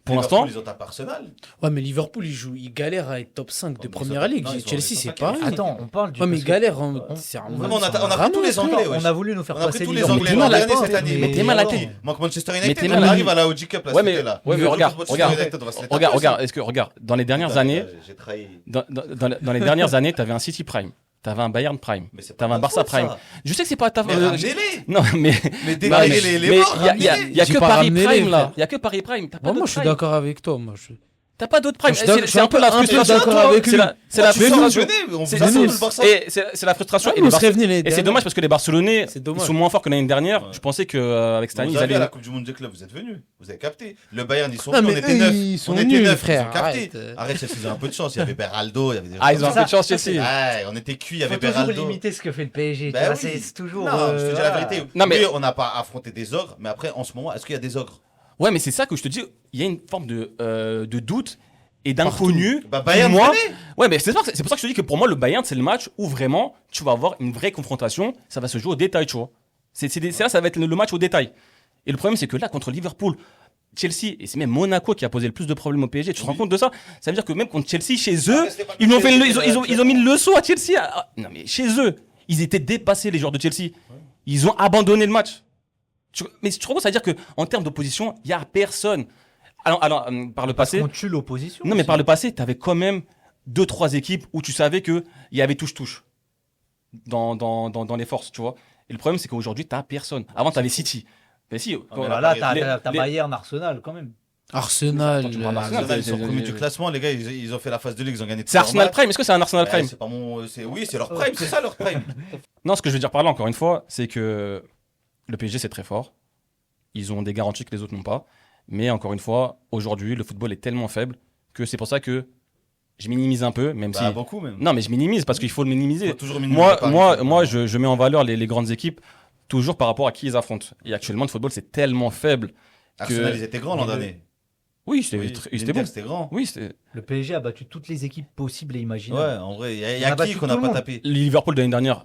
[SPEAKER 5] pour
[SPEAKER 1] Liverpool,
[SPEAKER 5] l'instant,
[SPEAKER 1] ils ont tapé Arsenal.
[SPEAKER 2] Ouais, mais Liverpool, il galère à être top 5 de
[SPEAKER 1] mais ils
[SPEAKER 2] première
[SPEAKER 1] ont-
[SPEAKER 2] ligue.
[SPEAKER 1] non, ils ont-
[SPEAKER 2] Chelsea,
[SPEAKER 1] ils sont
[SPEAKER 2] c'est
[SPEAKER 1] pas
[SPEAKER 2] pareil.
[SPEAKER 3] Attends, on parle du.
[SPEAKER 2] Ouais, mais
[SPEAKER 3] parce
[SPEAKER 2] il
[SPEAKER 3] que-
[SPEAKER 2] galère.
[SPEAKER 3] on-
[SPEAKER 2] C'est un
[SPEAKER 1] Vraiment, on a pris
[SPEAKER 2] Ramos,
[SPEAKER 1] tous les
[SPEAKER 2] frère.
[SPEAKER 1] Anglais.
[SPEAKER 3] On
[SPEAKER 1] wesh.
[SPEAKER 3] a voulu nous faire
[SPEAKER 1] On a
[SPEAKER 3] passer
[SPEAKER 1] pris tous les
[SPEAKER 3] Liverpool.
[SPEAKER 1] Anglais
[SPEAKER 5] t'es
[SPEAKER 1] l'an
[SPEAKER 5] mal à
[SPEAKER 1] dernier
[SPEAKER 5] la
[SPEAKER 1] cette
[SPEAKER 5] tête,
[SPEAKER 1] année.
[SPEAKER 5] mais t'es mal à la tête.
[SPEAKER 1] Manque Manchester
[SPEAKER 5] Mais
[SPEAKER 1] United.
[SPEAKER 5] t'es
[SPEAKER 1] On
[SPEAKER 5] mal à la
[SPEAKER 1] arrive
[SPEAKER 5] tête.
[SPEAKER 1] à la OG Cup là,
[SPEAKER 5] Ouais,
[SPEAKER 1] c'était
[SPEAKER 5] mais-
[SPEAKER 1] là.
[SPEAKER 5] ouais, mais
[SPEAKER 1] Le
[SPEAKER 5] regarde,
[SPEAKER 1] Manchester
[SPEAKER 5] regarde.
[SPEAKER 1] United, on va se les
[SPEAKER 5] regarde,
[SPEAKER 1] taper,
[SPEAKER 5] regarde, dans les dernières
[SPEAKER 1] Putain,
[SPEAKER 5] années,
[SPEAKER 1] J'ai trahi.
[SPEAKER 5] dans les dernières années, t'avais un City Prime, t'avais un Bayern Prime,
[SPEAKER 1] Mais c'est pas
[SPEAKER 5] t'avais un
[SPEAKER 1] notre
[SPEAKER 5] Barça
[SPEAKER 1] faute, ça.
[SPEAKER 5] Prime. Je sais que c'est pas ta
[SPEAKER 1] Mais ramenez-les.
[SPEAKER 5] Non, mais.
[SPEAKER 1] Mais
[SPEAKER 5] Non,
[SPEAKER 1] démarrez
[SPEAKER 5] mais-
[SPEAKER 1] les
[SPEAKER 5] mais
[SPEAKER 1] morts,
[SPEAKER 5] il y a
[SPEAKER 1] ramenez-les.
[SPEAKER 5] que
[SPEAKER 2] J'ai pas
[SPEAKER 5] Paris
[SPEAKER 2] ramené
[SPEAKER 5] Prime
[SPEAKER 2] les,
[SPEAKER 5] là.
[SPEAKER 2] frère.
[SPEAKER 5] Il y a que Paris Prime. T'as pas
[SPEAKER 2] Moi,
[SPEAKER 5] d'autres
[SPEAKER 2] je suis
[SPEAKER 5] Prime.
[SPEAKER 2] d'accord avec toi. Moi,
[SPEAKER 5] T'as pas d'autres Prime.
[SPEAKER 2] Je suis d'accord-
[SPEAKER 5] C'est un peu la
[SPEAKER 2] un peu
[SPEAKER 5] frustration.
[SPEAKER 2] d'accord avec
[SPEAKER 5] C'est
[SPEAKER 2] lui.
[SPEAKER 5] la
[SPEAKER 1] Moi, tu
[SPEAKER 5] frustration.
[SPEAKER 1] venez, on
[SPEAKER 5] C'est
[SPEAKER 1] vous assomme
[SPEAKER 2] Nice.
[SPEAKER 1] le Barça.
[SPEAKER 5] Et c'est la frustration. Et
[SPEAKER 2] on
[SPEAKER 5] les
[SPEAKER 2] serait venus
[SPEAKER 5] Et c'est dommage parce que les Barcelonais,
[SPEAKER 2] C'est
[SPEAKER 5] ils
[SPEAKER 2] dommage.
[SPEAKER 5] sont moins forts que l'année dernière.
[SPEAKER 1] Ouais.
[SPEAKER 5] Je pensais qu'avec cette année,
[SPEAKER 1] Vous
[SPEAKER 5] ils
[SPEAKER 1] avez à la
[SPEAKER 5] allaient.
[SPEAKER 1] Coupe du Monde des clubs, vous êtes venus. Vous avez capté. Le Bayern, ils sont
[SPEAKER 2] Non,
[SPEAKER 1] venus, on
[SPEAKER 2] mais
[SPEAKER 1] était
[SPEAKER 2] eux,
[SPEAKER 1] 9.
[SPEAKER 2] ils sont
[SPEAKER 1] On était
[SPEAKER 2] nuls,
[SPEAKER 1] 9,
[SPEAKER 2] frère,
[SPEAKER 1] ils ont capté.
[SPEAKER 2] arrête.
[SPEAKER 1] Arrête, Chelsea, ils ont un peu de chance. Il y avait Beraldo, il y avait des gens
[SPEAKER 5] Ah, ils ont
[SPEAKER 1] comme
[SPEAKER 5] un peu de chance, Chelsea.
[SPEAKER 1] ça. Ouais, on était cuits, il y
[SPEAKER 3] Il faut
[SPEAKER 1] avait
[SPEAKER 3] toujours
[SPEAKER 1] Beraldo.
[SPEAKER 3] limiter ce que fait le PSG.
[SPEAKER 1] Bah
[SPEAKER 3] tu vois,
[SPEAKER 1] oui.
[SPEAKER 3] c'est toujours.
[SPEAKER 1] Non, je te dis la vérité.
[SPEAKER 5] Non, mais-
[SPEAKER 1] Oui, on n'a pas affronté des ogres, mais après, en ce moment, est-ce qu'il y a des ogres?
[SPEAKER 5] Ouais, mais c'est ça que je te dis. Il y a une forme de doute et d'inconnu.
[SPEAKER 1] Bah, Bayern,
[SPEAKER 5] Pour moi.
[SPEAKER 1] venez.
[SPEAKER 5] Ouais, mais c'est pour ça que je te dis que pour moi, le Bayern, c'est le match où vraiment tu vas avoir une vraie confrontation. Ça va se jouer au détail, tu vois. C'est là, ça va être le match au détail. Et le problème, c'est que là, contre Liverpool, Chelsea, et c'est même Monaco qui a posé le plus de problèmes au PSG. Tu te rends compte de ça? Ça veut dire que même contre Chelsea, chez eux,
[SPEAKER 1] mais c'était pas
[SPEAKER 5] ils ont, fait
[SPEAKER 1] Chelsea,
[SPEAKER 5] ils ont mis une leçon à Chelsea. Non, mais chez eux, ils étaient dépassés, les joueurs de Chelsea. Ils ont abandonné le match. Mais tu te rends compte, ça veut dire qu'en termes d'opposition, il n'y a personne. Alors, par le passé.
[SPEAKER 3] On tue l'opposition.
[SPEAKER 5] Non, mais
[SPEAKER 3] aussi.
[SPEAKER 5] par le passé, tu avais quand même 2-3 équipes où tu savais qu'il y avait touche-touche dans les forces, tu vois. Et le problème, c'est qu'aujourd'hui, tu n'as personne. Avant, tu avais City. Mais si,
[SPEAKER 1] mais
[SPEAKER 3] Voilà, là,
[SPEAKER 1] les-
[SPEAKER 3] t'as Bayern, Arsenal quand même.
[SPEAKER 2] Arsenal.
[SPEAKER 5] Attends, tu me parles
[SPEAKER 1] Arsenal,
[SPEAKER 5] d'Arsenal,
[SPEAKER 1] ils sont
[SPEAKER 5] c'est-
[SPEAKER 1] premiers du classement, les gars, ils ont fait la phase de ligue, ils ont gagné.
[SPEAKER 5] c'est Arsenal Prime. Est-ce que c'est un Arsenal Prime?
[SPEAKER 1] C'est pas mon. Oui, c'est leur prime, c'est ça leur prime.
[SPEAKER 5] Non, ce que je veux dire par là, encore une fois, c'est que le PSG, c'est très fort. Ils ont des garanties que les autres n'ont pas. Mais encore une fois, aujourd'hui, le football est tellement faible que c'est pour ça que je minimise un peu, même
[SPEAKER 1] Bah,
[SPEAKER 5] si.
[SPEAKER 1] beaucoup même.
[SPEAKER 5] Non, mais je minimise parce qu'il faut le minimiser.
[SPEAKER 1] Faut toujours minimiser Paris.
[SPEAKER 5] Je mets en valeur les grandes équipes toujours par rapport à qui ils affrontent. Et actuellement, le football, c'est tellement faible.
[SPEAKER 1] Arsenal,
[SPEAKER 5] que-
[SPEAKER 1] ils étaient grands l'an dernier.
[SPEAKER 5] Oui, c'était
[SPEAKER 1] Oui,
[SPEAKER 5] c'était
[SPEAKER 1] l'Inter,
[SPEAKER 5] bon.
[SPEAKER 1] c'était grand.
[SPEAKER 5] Oui, c'était
[SPEAKER 3] Le PSG a battu toutes les équipes possibles et
[SPEAKER 1] Ouais,
[SPEAKER 3] imaginables.
[SPEAKER 1] en vrai, il y
[SPEAKER 3] On a
[SPEAKER 1] a
[SPEAKER 3] battu
[SPEAKER 1] qui qu'on
[SPEAKER 3] tout
[SPEAKER 1] n'a
[SPEAKER 3] le
[SPEAKER 1] pas
[SPEAKER 3] monde.
[SPEAKER 1] tapé?
[SPEAKER 5] Liverpool de l'année dernière.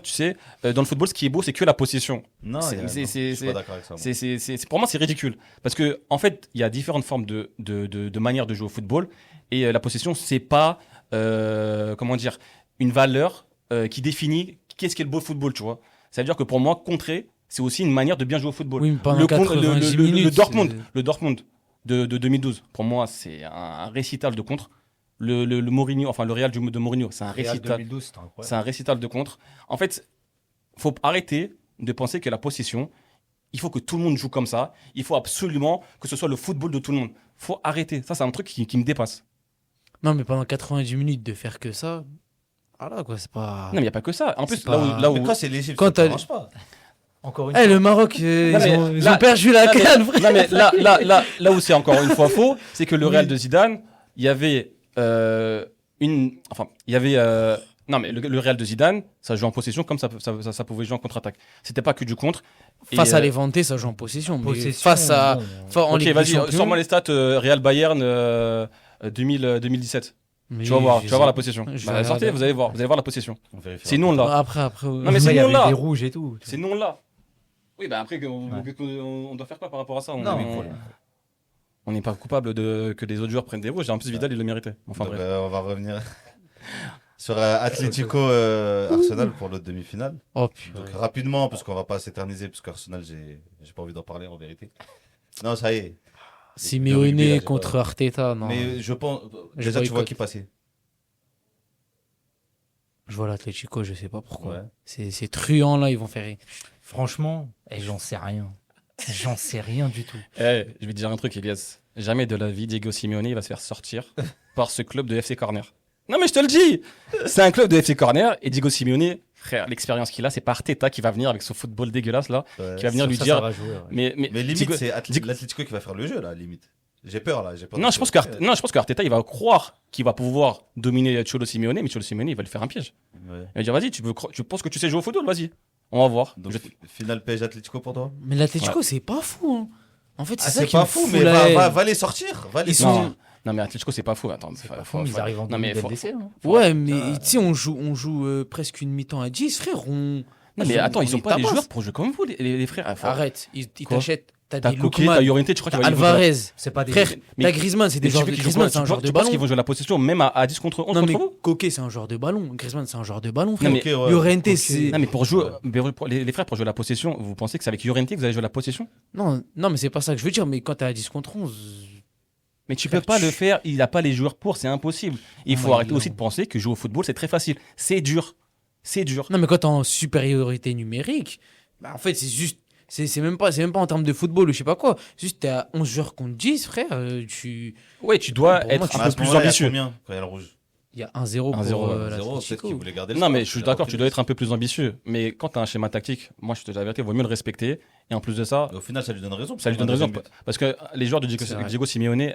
[SPEAKER 5] dire, tu sais, dans le football, ce qui est beau, c'est que la possession.
[SPEAKER 1] Non,
[SPEAKER 5] C'est-
[SPEAKER 1] non,
[SPEAKER 5] c'est-
[SPEAKER 1] je suis
[SPEAKER 5] c'est-
[SPEAKER 1] pas d'accord avec ça. moi.
[SPEAKER 5] Pour moi, c'est ridicule. Parce que, en fait, il y a différentes formes de manières de jouer au football. Et la possession, c'est pas, comment dire, une valeur qui définit qu'est-ce qu'est le beau football, tu vois. Ça veut dire que pour moi, contrer, c'est aussi une manière de bien jouer au football.
[SPEAKER 2] Oui, mais pendant
[SPEAKER 5] le,
[SPEAKER 2] 90 minutes.
[SPEAKER 5] le Dortmund de 2012, pour moi, c'est un récital de contre. Le Mourinho, enfin le Real de Mourinho, c'est un
[SPEAKER 3] Real
[SPEAKER 5] récital.
[SPEAKER 3] 2012, c'était incroyable.
[SPEAKER 5] C'est un récital de contre. En fait, faut arrêter de penser que la possession, il faut que tout le monde joue comme ça. Il faut absolument que ce soit le football de tout le monde. Faut arrêter. Ça, c'est un truc qui me dépasse.
[SPEAKER 2] Non, mais pendant 90 minutes de faire que ça. Voilà, quoi, c'est pas.
[SPEAKER 5] Non, mais il n'y a pas que ça. En plus,
[SPEAKER 2] C'est pas-
[SPEAKER 5] là où
[SPEAKER 1] Mais quand c'est l'Égypte,
[SPEAKER 2] Quand
[SPEAKER 1] ça
[SPEAKER 2] t'as-
[SPEAKER 1] te dérange pas.
[SPEAKER 3] Encore une
[SPEAKER 2] Eh,
[SPEAKER 3] fois.
[SPEAKER 2] le Maroc,
[SPEAKER 5] Non, mais
[SPEAKER 2] ils
[SPEAKER 5] là-
[SPEAKER 2] ont perdu la
[SPEAKER 5] non, mais-
[SPEAKER 2] canne, frère.
[SPEAKER 5] non, mais là où c'est encore une fois faux, c'est que le Real de Zidane, il y avait non, mais le Real de Zidane, ça joue en possession comme ça pouvait jouer en contre-attaque. C'était pas que du contre.
[SPEAKER 2] Face
[SPEAKER 5] Et,
[SPEAKER 2] à l'Eventé, ça joue en possession. Mais
[SPEAKER 3] Possession,
[SPEAKER 2] face à.
[SPEAKER 3] bon,
[SPEAKER 2] Enfin, en
[SPEAKER 5] Ok,
[SPEAKER 2] Ligue des
[SPEAKER 5] vas-y,
[SPEAKER 2] Champions,
[SPEAKER 5] sors-moi les stats Real Bayern 2017.
[SPEAKER 2] mais
[SPEAKER 5] Tu vas voir,
[SPEAKER 2] je
[SPEAKER 5] tu vas voir la
[SPEAKER 2] sais-
[SPEAKER 5] possession.
[SPEAKER 2] je
[SPEAKER 5] Bah,
[SPEAKER 2] vais
[SPEAKER 5] sortez,
[SPEAKER 2] regarder.
[SPEAKER 5] vous allez voir la possession.
[SPEAKER 1] On vérifiera.
[SPEAKER 5] C'est non là.
[SPEAKER 2] Après.
[SPEAKER 5] Non, mais
[SPEAKER 3] Ouais,
[SPEAKER 5] c'est
[SPEAKER 3] il y
[SPEAKER 5] non
[SPEAKER 3] avait
[SPEAKER 5] là.
[SPEAKER 3] des rouges et tout.
[SPEAKER 5] C'est non là. Oui, bah après,
[SPEAKER 3] Ouais.
[SPEAKER 5] on doit faire quoi par rapport à ça
[SPEAKER 3] Non,
[SPEAKER 5] on n'est pas coupable que les autres joueurs prennent des rouges. En plus, Vidal, il le méritait. Enfin
[SPEAKER 1] Donc,
[SPEAKER 5] bref.
[SPEAKER 1] on va revenir sur Atlético Arsenal pour l'autre demi-finale.
[SPEAKER 2] Oh, putain.
[SPEAKER 1] Donc rapidement, parce qu'on va pas s'éterniser, parce qu'Arsenal, j'ai pas envie d'en parler en vérité. Non, ça y est. Le rugby, là,
[SPEAKER 2] Simeone
[SPEAKER 1] j'ai
[SPEAKER 2] contre
[SPEAKER 1] pas-
[SPEAKER 2] Arteta, non.
[SPEAKER 1] Mais je pense.
[SPEAKER 2] Je
[SPEAKER 1] Déjà, tu vois
[SPEAKER 2] boycotte.
[SPEAKER 1] qui passait.
[SPEAKER 2] Je vois l'Atlético, je sais pas pourquoi.
[SPEAKER 1] Ouais.
[SPEAKER 2] C'est truand, là, ils vont faire.
[SPEAKER 3] Franchement, j'en sais rien. J'en sais rien du tout.
[SPEAKER 5] Eh, je vais te dire un truc, Elias. Jamais de la vie, Diego Simeone il va se faire sortir par ce club de FC Corner. Non, mais je te le dis, c'est un club de FC Corner et Diego Simeone, frère, l'expérience qu'il a, c'est pas Arteta qui va venir avec son football dégueulasse là,
[SPEAKER 1] Ouais.
[SPEAKER 5] qui va venir
[SPEAKER 3] Sur
[SPEAKER 5] lui
[SPEAKER 3] ça,
[SPEAKER 5] dire.
[SPEAKER 3] ça va jouer, ouais.
[SPEAKER 5] Mais
[SPEAKER 1] Mais limite,
[SPEAKER 5] Diego-
[SPEAKER 1] c'est
[SPEAKER 5] Diego-
[SPEAKER 1] l'Atlético qui va faire le jeu, là, limite. J'ai peur, là. J'ai peur
[SPEAKER 5] Non,
[SPEAKER 1] de-
[SPEAKER 5] je pense que Arteta, il va croire qu'il va pouvoir dominer Cholo Simeone, mais Cholo Simeone, il va lui faire un piège.
[SPEAKER 1] Ouais.
[SPEAKER 5] Il va dire, vas-y, tu penses que tu sais jouer au football, vas-y, on va voir.
[SPEAKER 1] Donc,
[SPEAKER 5] Je-
[SPEAKER 1] finale PSG Atlético pour toi.
[SPEAKER 2] Mais l'Atlético, c'est pas fou. Hein. En fait, c'est
[SPEAKER 1] Ah,
[SPEAKER 2] ça
[SPEAKER 1] c'est
[SPEAKER 2] qui
[SPEAKER 1] pas
[SPEAKER 2] me
[SPEAKER 1] fou,
[SPEAKER 2] fout
[SPEAKER 1] mais
[SPEAKER 2] la haine.
[SPEAKER 1] va les sortir. Va les
[SPEAKER 2] Ils
[SPEAKER 1] sortir.
[SPEAKER 2] sont-
[SPEAKER 5] Non, mais Atletico, c'est pas fou. Attends,
[SPEAKER 3] Ils arrivent en
[SPEAKER 5] non, mais
[SPEAKER 3] demi-LDC. Hein.
[SPEAKER 2] Ouais, mais tu sais, on joue presque une mi-temps à 10, frère.
[SPEAKER 5] Non, mais attends, ils ont pas les joueurs pour jouer comme vous, les frères. Ah, faut-
[SPEAKER 2] Arrête, ils
[SPEAKER 5] Quoi
[SPEAKER 2] t'achètent. T'as
[SPEAKER 5] T'as
[SPEAKER 2] des
[SPEAKER 5] Coquet,
[SPEAKER 2] Lookman,
[SPEAKER 5] t'as Llorente, tu crois
[SPEAKER 2] t'as
[SPEAKER 5] qu'il va aller
[SPEAKER 2] Alvarez.
[SPEAKER 3] C'est pas des.
[SPEAKER 2] Frère,
[SPEAKER 5] Mais-
[SPEAKER 2] t'as Griezmann, c'est des
[SPEAKER 5] Mais
[SPEAKER 2] joueurs de Griezmann, c'est un joueur de
[SPEAKER 5] tu penses
[SPEAKER 2] ballon.
[SPEAKER 5] qu'ils vont jouer la possession même à 10 contre 11
[SPEAKER 2] Non, mais
[SPEAKER 5] contre vous
[SPEAKER 2] Coquet, c'est un joueur de ballon. Griezmann, c'est un joueur de ballon, frère.
[SPEAKER 5] Non, mais-
[SPEAKER 1] Ok, ouais.
[SPEAKER 2] Llorente,
[SPEAKER 1] Ok.
[SPEAKER 2] c'est.
[SPEAKER 5] Non, mais pour jouer, les frères, pour jouer la possession, vous pensez que c'est avec Llorente que vous allez jouer la possession?
[SPEAKER 2] Non, mais c'est pas ça que je veux dire. Mais quand t'es à 10 contre 11.
[SPEAKER 5] Mais tu
[SPEAKER 2] Frère,
[SPEAKER 5] peux pas
[SPEAKER 2] tu-
[SPEAKER 5] le faire, il a pas les joueurs pour, c'est impossible. Il
[SPEAKER 2] Non,
[SPEAKER 5] faut
[SPEAKER 2] mais
[SPEAKER 5] arrêter
[SPEAKER 2] non.
[SPEAKER 5] aussi de penser que jouer au football, c'est très facile. C'est dur. C'est dur.
[SPEAKER 2] Non, mais quand t'es en supériorité numérique, bah, en fait, c'est juste. C'est même pas en termes de football ou je sais pas quoi. Juste, t'es à 11 joueurs contre 10, frère.
[SPEAKER 5] Ouais, tu dois
[SPEAKER 2] Pour moi,
[SPEAKER 5] être
[SPEAKER 2] tu
[SPEAKER 5] un
[SPEAKER 1] À
[SPEAKER 5] peu
[SPEAKER 1] ce
[SPEAKER 5] plus
[SPEAKER 1] moment-là, il y a
[SPEAKER 5] ambitieux.
[SPEAKER 1] combien quand il y a le rouge
[SPEAKER 2] Il y a 1-0 pour
[SPEAKER 5] 1-0,
[SPEAKER 2] euh,
[SPEAKER 1] 0, peut-être
[SPEAKER 2] l'Atlético.
[SPEAKER 1] qu'il voulait garder le
[SPEAKER 5] Non,
[SPEAKER 1] score.
[SPEAKER 5] mais je suis d'accord, tu dois être un peu plus ambitieux. Mais quand tu as un schéma tactique, moi, je te dis la vérité, il vaut mieux le respecter. Et en plus de ça,
[SPEAKER 1] Et au final, ça lui donne raison.
[SPEAKER 5] ça lui
[SPEAKER 1] parce
[SPEAKER 5] donne
[SPEAKER 1] qu'on a
[SPEAKER 5] raison.
[SPEAKER 1] deuxième but.
[SPEAKER 5] Parce que les joueurs de
[SPEAKER 2] C'est vrai.
[SPEAKER 5] Diego Simeone,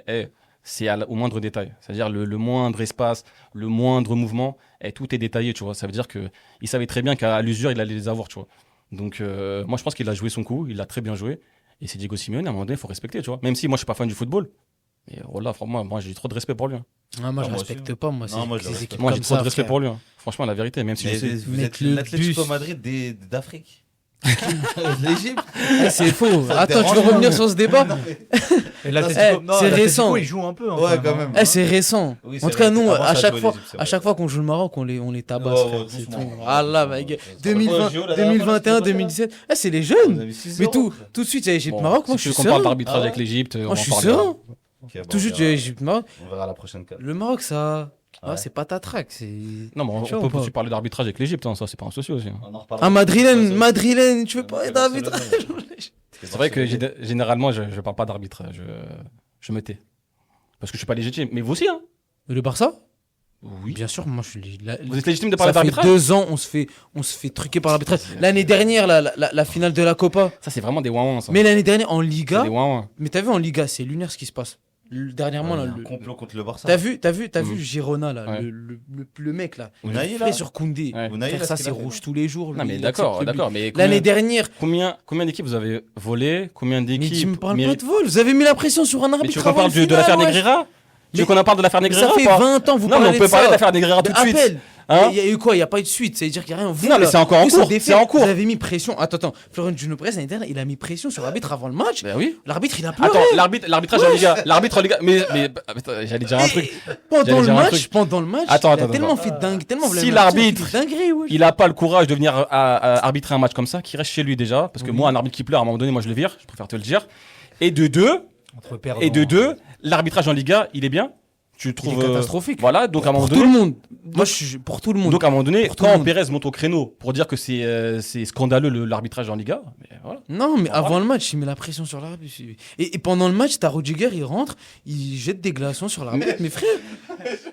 [SPEAKER 5] c'est au moindre détail. C'est-à-dire le moindre espace, le moindre mouvement, tout est détaillé, tu vois. Ça veut dire qu'il savait très bien qu'à l'usure, il allait les avoir, tu vois. Donc, moi, je pense qu'il a joué son coup, il a très bien joué. Et c'est Diego Simeone, à un moment donné, il faut respecter, tu vois. Même si moi, je suis pas fan du football. Mais voilà, franchement, moi, j'ai trop de respect pour lui. Hein.
[SPEAKER 2] Ah, moi, je
[SPEAKER 1] moi
[SPEAKER 2] respecte
[SPEAKER 1] aussi.
[SPEAKER 2] pas. Moi,
[SPEAKER 1] Non, moi, je le
[SPEAKER 2] ces
[SPEAKER 1] respecte.
[SPEAKER 2] équipes
[SPEAKER 5] Moi, j'ai
[SPEAKER 2] comme
[SPEAKER 5] trop
[SPEAKER 2] ça,
[SPEAKER 5] de respect
[SPEAKER 2] frère.
[SPEAKER 5] pour lui. Hein. Franchement, la vérité, même si
[SPEAKER 1] Mais
[SPEAKER 5] je sais.
[SPEAKER 1] vous êtes
[SPEAKER 2] Mettre le
[SPEAKER 1] l'Atlético
[SPEAKER 2] bus.
[SPEAKER 1] Madrid d'Afrique. L'Égypte.
[SPEAKER 2] Eh, c'est faux.
[SPEAKER 1] Ça
[SPEAKER 2] Attends, tu veux
[SPEAKER 1] dérange,
[SPEAKER 2] revenir
[SPEAKER 1] non,
[SPEAKER 2] sur ce débat
[SPEAKER 3] Et
[SPEAKER 2] l'Atlético-
[SPEAKER 3] non,
[SPEAKER 2] c'est
[SPEAKER 3] l'Atlético,
[SPEAKER 2] récent.
[SPEAKER 3] il joue un peu. hein,
[SPEAKER 1] Ouais, quand
[SPEAKER 3] hein.
[SPEAKER 1] même.
[SPEAKER 2] Eh, c'est récent.
[SPEAKER 1] Oui,
[SPEAKER 2] En
[SPEAKER 1] c'est
[SPEAKER 2] tout cas,
[SPEAKER 1] vrai.
[SPEAKER 2] nous,
[SPEAKER 1] Avant, ça
[SPEAKER 2] à chaque
[SPEAKER 1] jouait
[SPEAKER 2] fois,
[SPEAKER 1] l'Égypte, c'est
[SPEAKER 2] à
[SPEAKER 1] vrai.
[SPEAKER 2] chaque fois qu'on joue le Maroc, on les tabasse.
[SPEAKER 1] Ouais,
[SPEAKER 2] frère,
[SPEAKER 1] ouais,
[SPEAKER 2] c'est
[SPEAKER 1] doucement.
[SPEAKER 2] tout. Ah là, ma gueule.
[SPEAKER 1] Ouais,
[SPEAKER 2] 2020,
[SPEAKER 1] JO, la dernière fois,
[SPEAKER 2] 2021,
[SPEAKER 1] c'était pas
[SPEAKER 2] 2017. Eh, c'est les
[SPEAKER 1] On
[SPEAKER 2] jeunes.
[SPEAKER 1] a mis 6-0.
[SPEAKER 2] Mais tout de suite, il y a Égypte
[SPEAKER 5] Bon,
[SPEAKER 2] Maroc. Moi,
[SPEAKER 5] si
[SPEAKER 2] je
[SPEAKER 5] tu
[SPEAKER 2] suis
[SPEAKER 5] veux qu'on parle
[SPEAKER 2] serein.
[SPEAKER 5] d'arbitrage
[SPEAKER 1] Ah ouais.
[SPEAKER 5] avec l'Égypte, on
[SPEAKER 2] Moi,
[SPEAKER 5] en
[SPEAKER 2] je suis
[SPEAKER 5] parlera.
[SPEAKER 2] serein.
[SPEAKER 1] Ok, bon,
[SPEAKER 2] Tout de suite,
[SPEAKER 1] on
[SPEAKER 2] il y a
[SPEAKER 1] verra.
[SPEAKER 2] Égypte Maroc.
[SPEAKER 1] On verra la prochaine carte.
[SPEAKER 2] Le Maroc, ça.
[SPEAKER 1] Ouais.
[SPEAKER 2] C'est pas ta traque. C'est.
[SPEAKER 5] Non, mais
[SPEAKER 2] Tu vois,
[SPEAKER 5] on
[SPEAKER 2] ou
[SPEAKER 5] peut
[SPEAKER 2] pas
[SPEAKER 5] aussi parler d'arbitrage avec l'Égypte, hein, ça c'est pas un souci aussi. Hein.
[SPEAKER 1] On en reparlera.
[SPEAKER 2] Ah, Madrilène,
[SPEAKER 1] Ouais,
[SPEAKER 2] Madrilène, tu veux parler
[SPEAKER 1] Ouais,
[SPEAKER 2] d'arbitrage?
[SPEAKER 5] C'est vrai que généralement, je parle pas d'arbitrage, je me tais. Parce que je suis pas légitime. Mais vous aussi, hein?
[SPEAKER 2] Le Barça?
[SPEAKER 5] Oui.
[SPEAKER 2] Bien sûr, moi, je suis.
[SPEAKER 5] Vous êtes légitime de
[SPEAKER 2] Ça
[SPEAKER 5] parler
[SPEAKER 2] fait
[SPEAKER 5] d'arbitrage?
[SPEAKER 2] 2 ans, on se fait truquer par l'arbitrage. L'année dernière, la finale de la Copa.
[SPEAKER 5] Ça, c'est vraiment des ouin ça.
[SPEAKER 2] Mais l'année dernière, en
[SPEAKER 5] C'est
[SPEAKER 2] Liga.
[SPEAKER 5] des ouin
[SPEAKER 2] Mais t'as vu, en Liga, c'est lunaire ce qui se passe. Dernièrement,
[SPEAKER 1] Ouais,
[SPEAKER 2] là.
[SPEAKER 1] il y a un complot contre le Barça.
[SPEAKER 2] T'as vu
[SPEAKER 5] Mhm.
[SPEAKER 2] Girona, là,
[SPEAKER 5] Ouais.
[SPEAKER 2] le mec, là.
[SPEAKER 1] Unai,
[SPEAKER 2] Il
[SPEAKER 1] là
[SPEAKER 2] fait sur Koundé.
[SPEAKER 5] Ouais.
[SPEAKER 1] Unai,
[SPEAKER 2] Frère,
[SPEAKER 1] là,
[SPEAKER 2] ça,
[SPEAKER 1] ce
[SPEAKER 2] c'est
[SPEAKER 1] qu'il a fait,
[SPEAKER 2] rouge
[SPEAKER 1] là.
[SPEAKER 2] tous les jours.
[SPEAKER 5] Non,
[SPEAKER 2] lui,
[SPEAKER 5] mais
[SPEAKER 2] il
[SPEAKER 5] d'accord,
[SPEAKER 2] accepte le but.
[SPEAKER 5] d'accord. Mais
[SPEAKER 2] L'année dernière.
[SPEAKER 5] combien d'équipes vous avez volé? Combien
[SPEAKER 2] Mais
[SPEAKER 5] d'équipes
[SPEAKER 2] tu me parles pas
[SPEAKER 5] méritent-
[SPEAKER 2] de vol. Vous avez mis la pression sur un
[SPEAKER 5] Mais
[SPEAKER 2] arbitre.
[SPEAKER 5] tu veux qu'on parle
[SPEAKER 2] avant le
[SPEAKER 5] de l'affaire
[SPEAKER 2] final, wesh.
[SPEAKER 5] Negreira? Tu veux
[SPEAKER 2] Mais-
[SPEAKER 5] qu'on en parle de l'affaire
[SPEAKER 2] Mais
[SPEAKER 5] Negreira
[SPEAKER 2] ça
[SPEAKER 5] ou
[SPEAKER 2] fait
[SPEAKER 5] pas?
[SPEAKER 2] 20 ans, vous
[SPEAKER 5] Non, mais
[SPEAKER 2] parlez
[SPEAKER 5] on peut
[SPEAKER 2] de
[SPEAKER 5] parler
[SPEAKER 2] ça.
[SPEAKER 5] de l'affaire Negreira tout de suite.
[SPEAKER 2] Appel.
[SPEAKER 5] Hein?
[SPEAKER 2] Il y a eu quoi? Il n'y a pas eu de suite. C'est-à-dire qu'il n'y a rien. Vous,
[SPEAKER 5] Non, mais
[SPEAKER 2] là,
[SPEAKER 5] c'est encore en
[SPEAKER 2] vous,
[SPEAKER 5] cours,
[SPEAKER 2] des
[SPEAKER 5] c'est
[SPEAKER 2] faits,
[SPEAKER 5] en cours.
[SPEAKER 2] Vous avez mis pression. Attends. Florentino Pérez, l'année dernière, il a mis pression sur l'arbitre avant le match.
[SPEAKER 5] Ben oui.
[SPEAKER 2] L'arbitre, il a pleuré.
[SPEAKER 5] Attends, l'arbitrage en Liga. L'arbitre en Liga. Mais attends, j'allais dire un truc.
[SPEAKER 2] Pendant
[SPEAKER 5] J'allais
[SPEAKER 2] le
[SPEAKER 5] dire un
[SPEAKER 2] match,
[SPEAKER 5] truc.
[SPEAKER 2] pendant le match,
[SPEAKER 5] Attends,
[SPEAKER 2] il a
[SPEAKER 5] attends,
[SPEAKER 2] tellement
[SPEAKER 5] attends.
[SPEAKER 2] fait dingue, tellement
[SPEAKER 5] Si l'arbitre,
[SPEAKER 2] dinguerie, ouais.
[SPEAKER 5] il a pas le courage de venir arbitrer un match comme ça, qu'il reste chez lui déjà. Parce que moi, un arbitre qui pleure, à un moment donné, moi je le vire. Je préfère te le dire. Et de deux,
[SPEAKER 3] Entre perdants,
[SPEAKER 5] l'arbitrage en Liga, il est bien. Tu le
[SPEAKER 2] Il est
[SPEAKER 5] trouves
[SPEAKER 2] catastrophique.
[SPEAKER 5] Voilà, donc à un moment
[SPEAKER 2] Pour tout le
[SPEAKER 5] donné.
[SPEAKER 2] monde. Moi, je suis pour tout le monde.
[SPEAKER 5] Donc à un moment donné,
[SPEAKER 2] Pour tout le
[SPEAKER 5] quand
[SPEAKER 2] monde.
[SPEAKER 5] Pérez monte au créneau pour dire que c'est scandaleux l'arbitrage en Liga, mais voilà.
[SPEAKER 2] Non, mais
[SPEAKER 5] On en
[SPEAKER 2] avant le match, il met la pression sur l'arbitre. Et pendant le match, t'as Rudiger, il rentre, il jette des glaçons sur l'arbitre. Mais frère,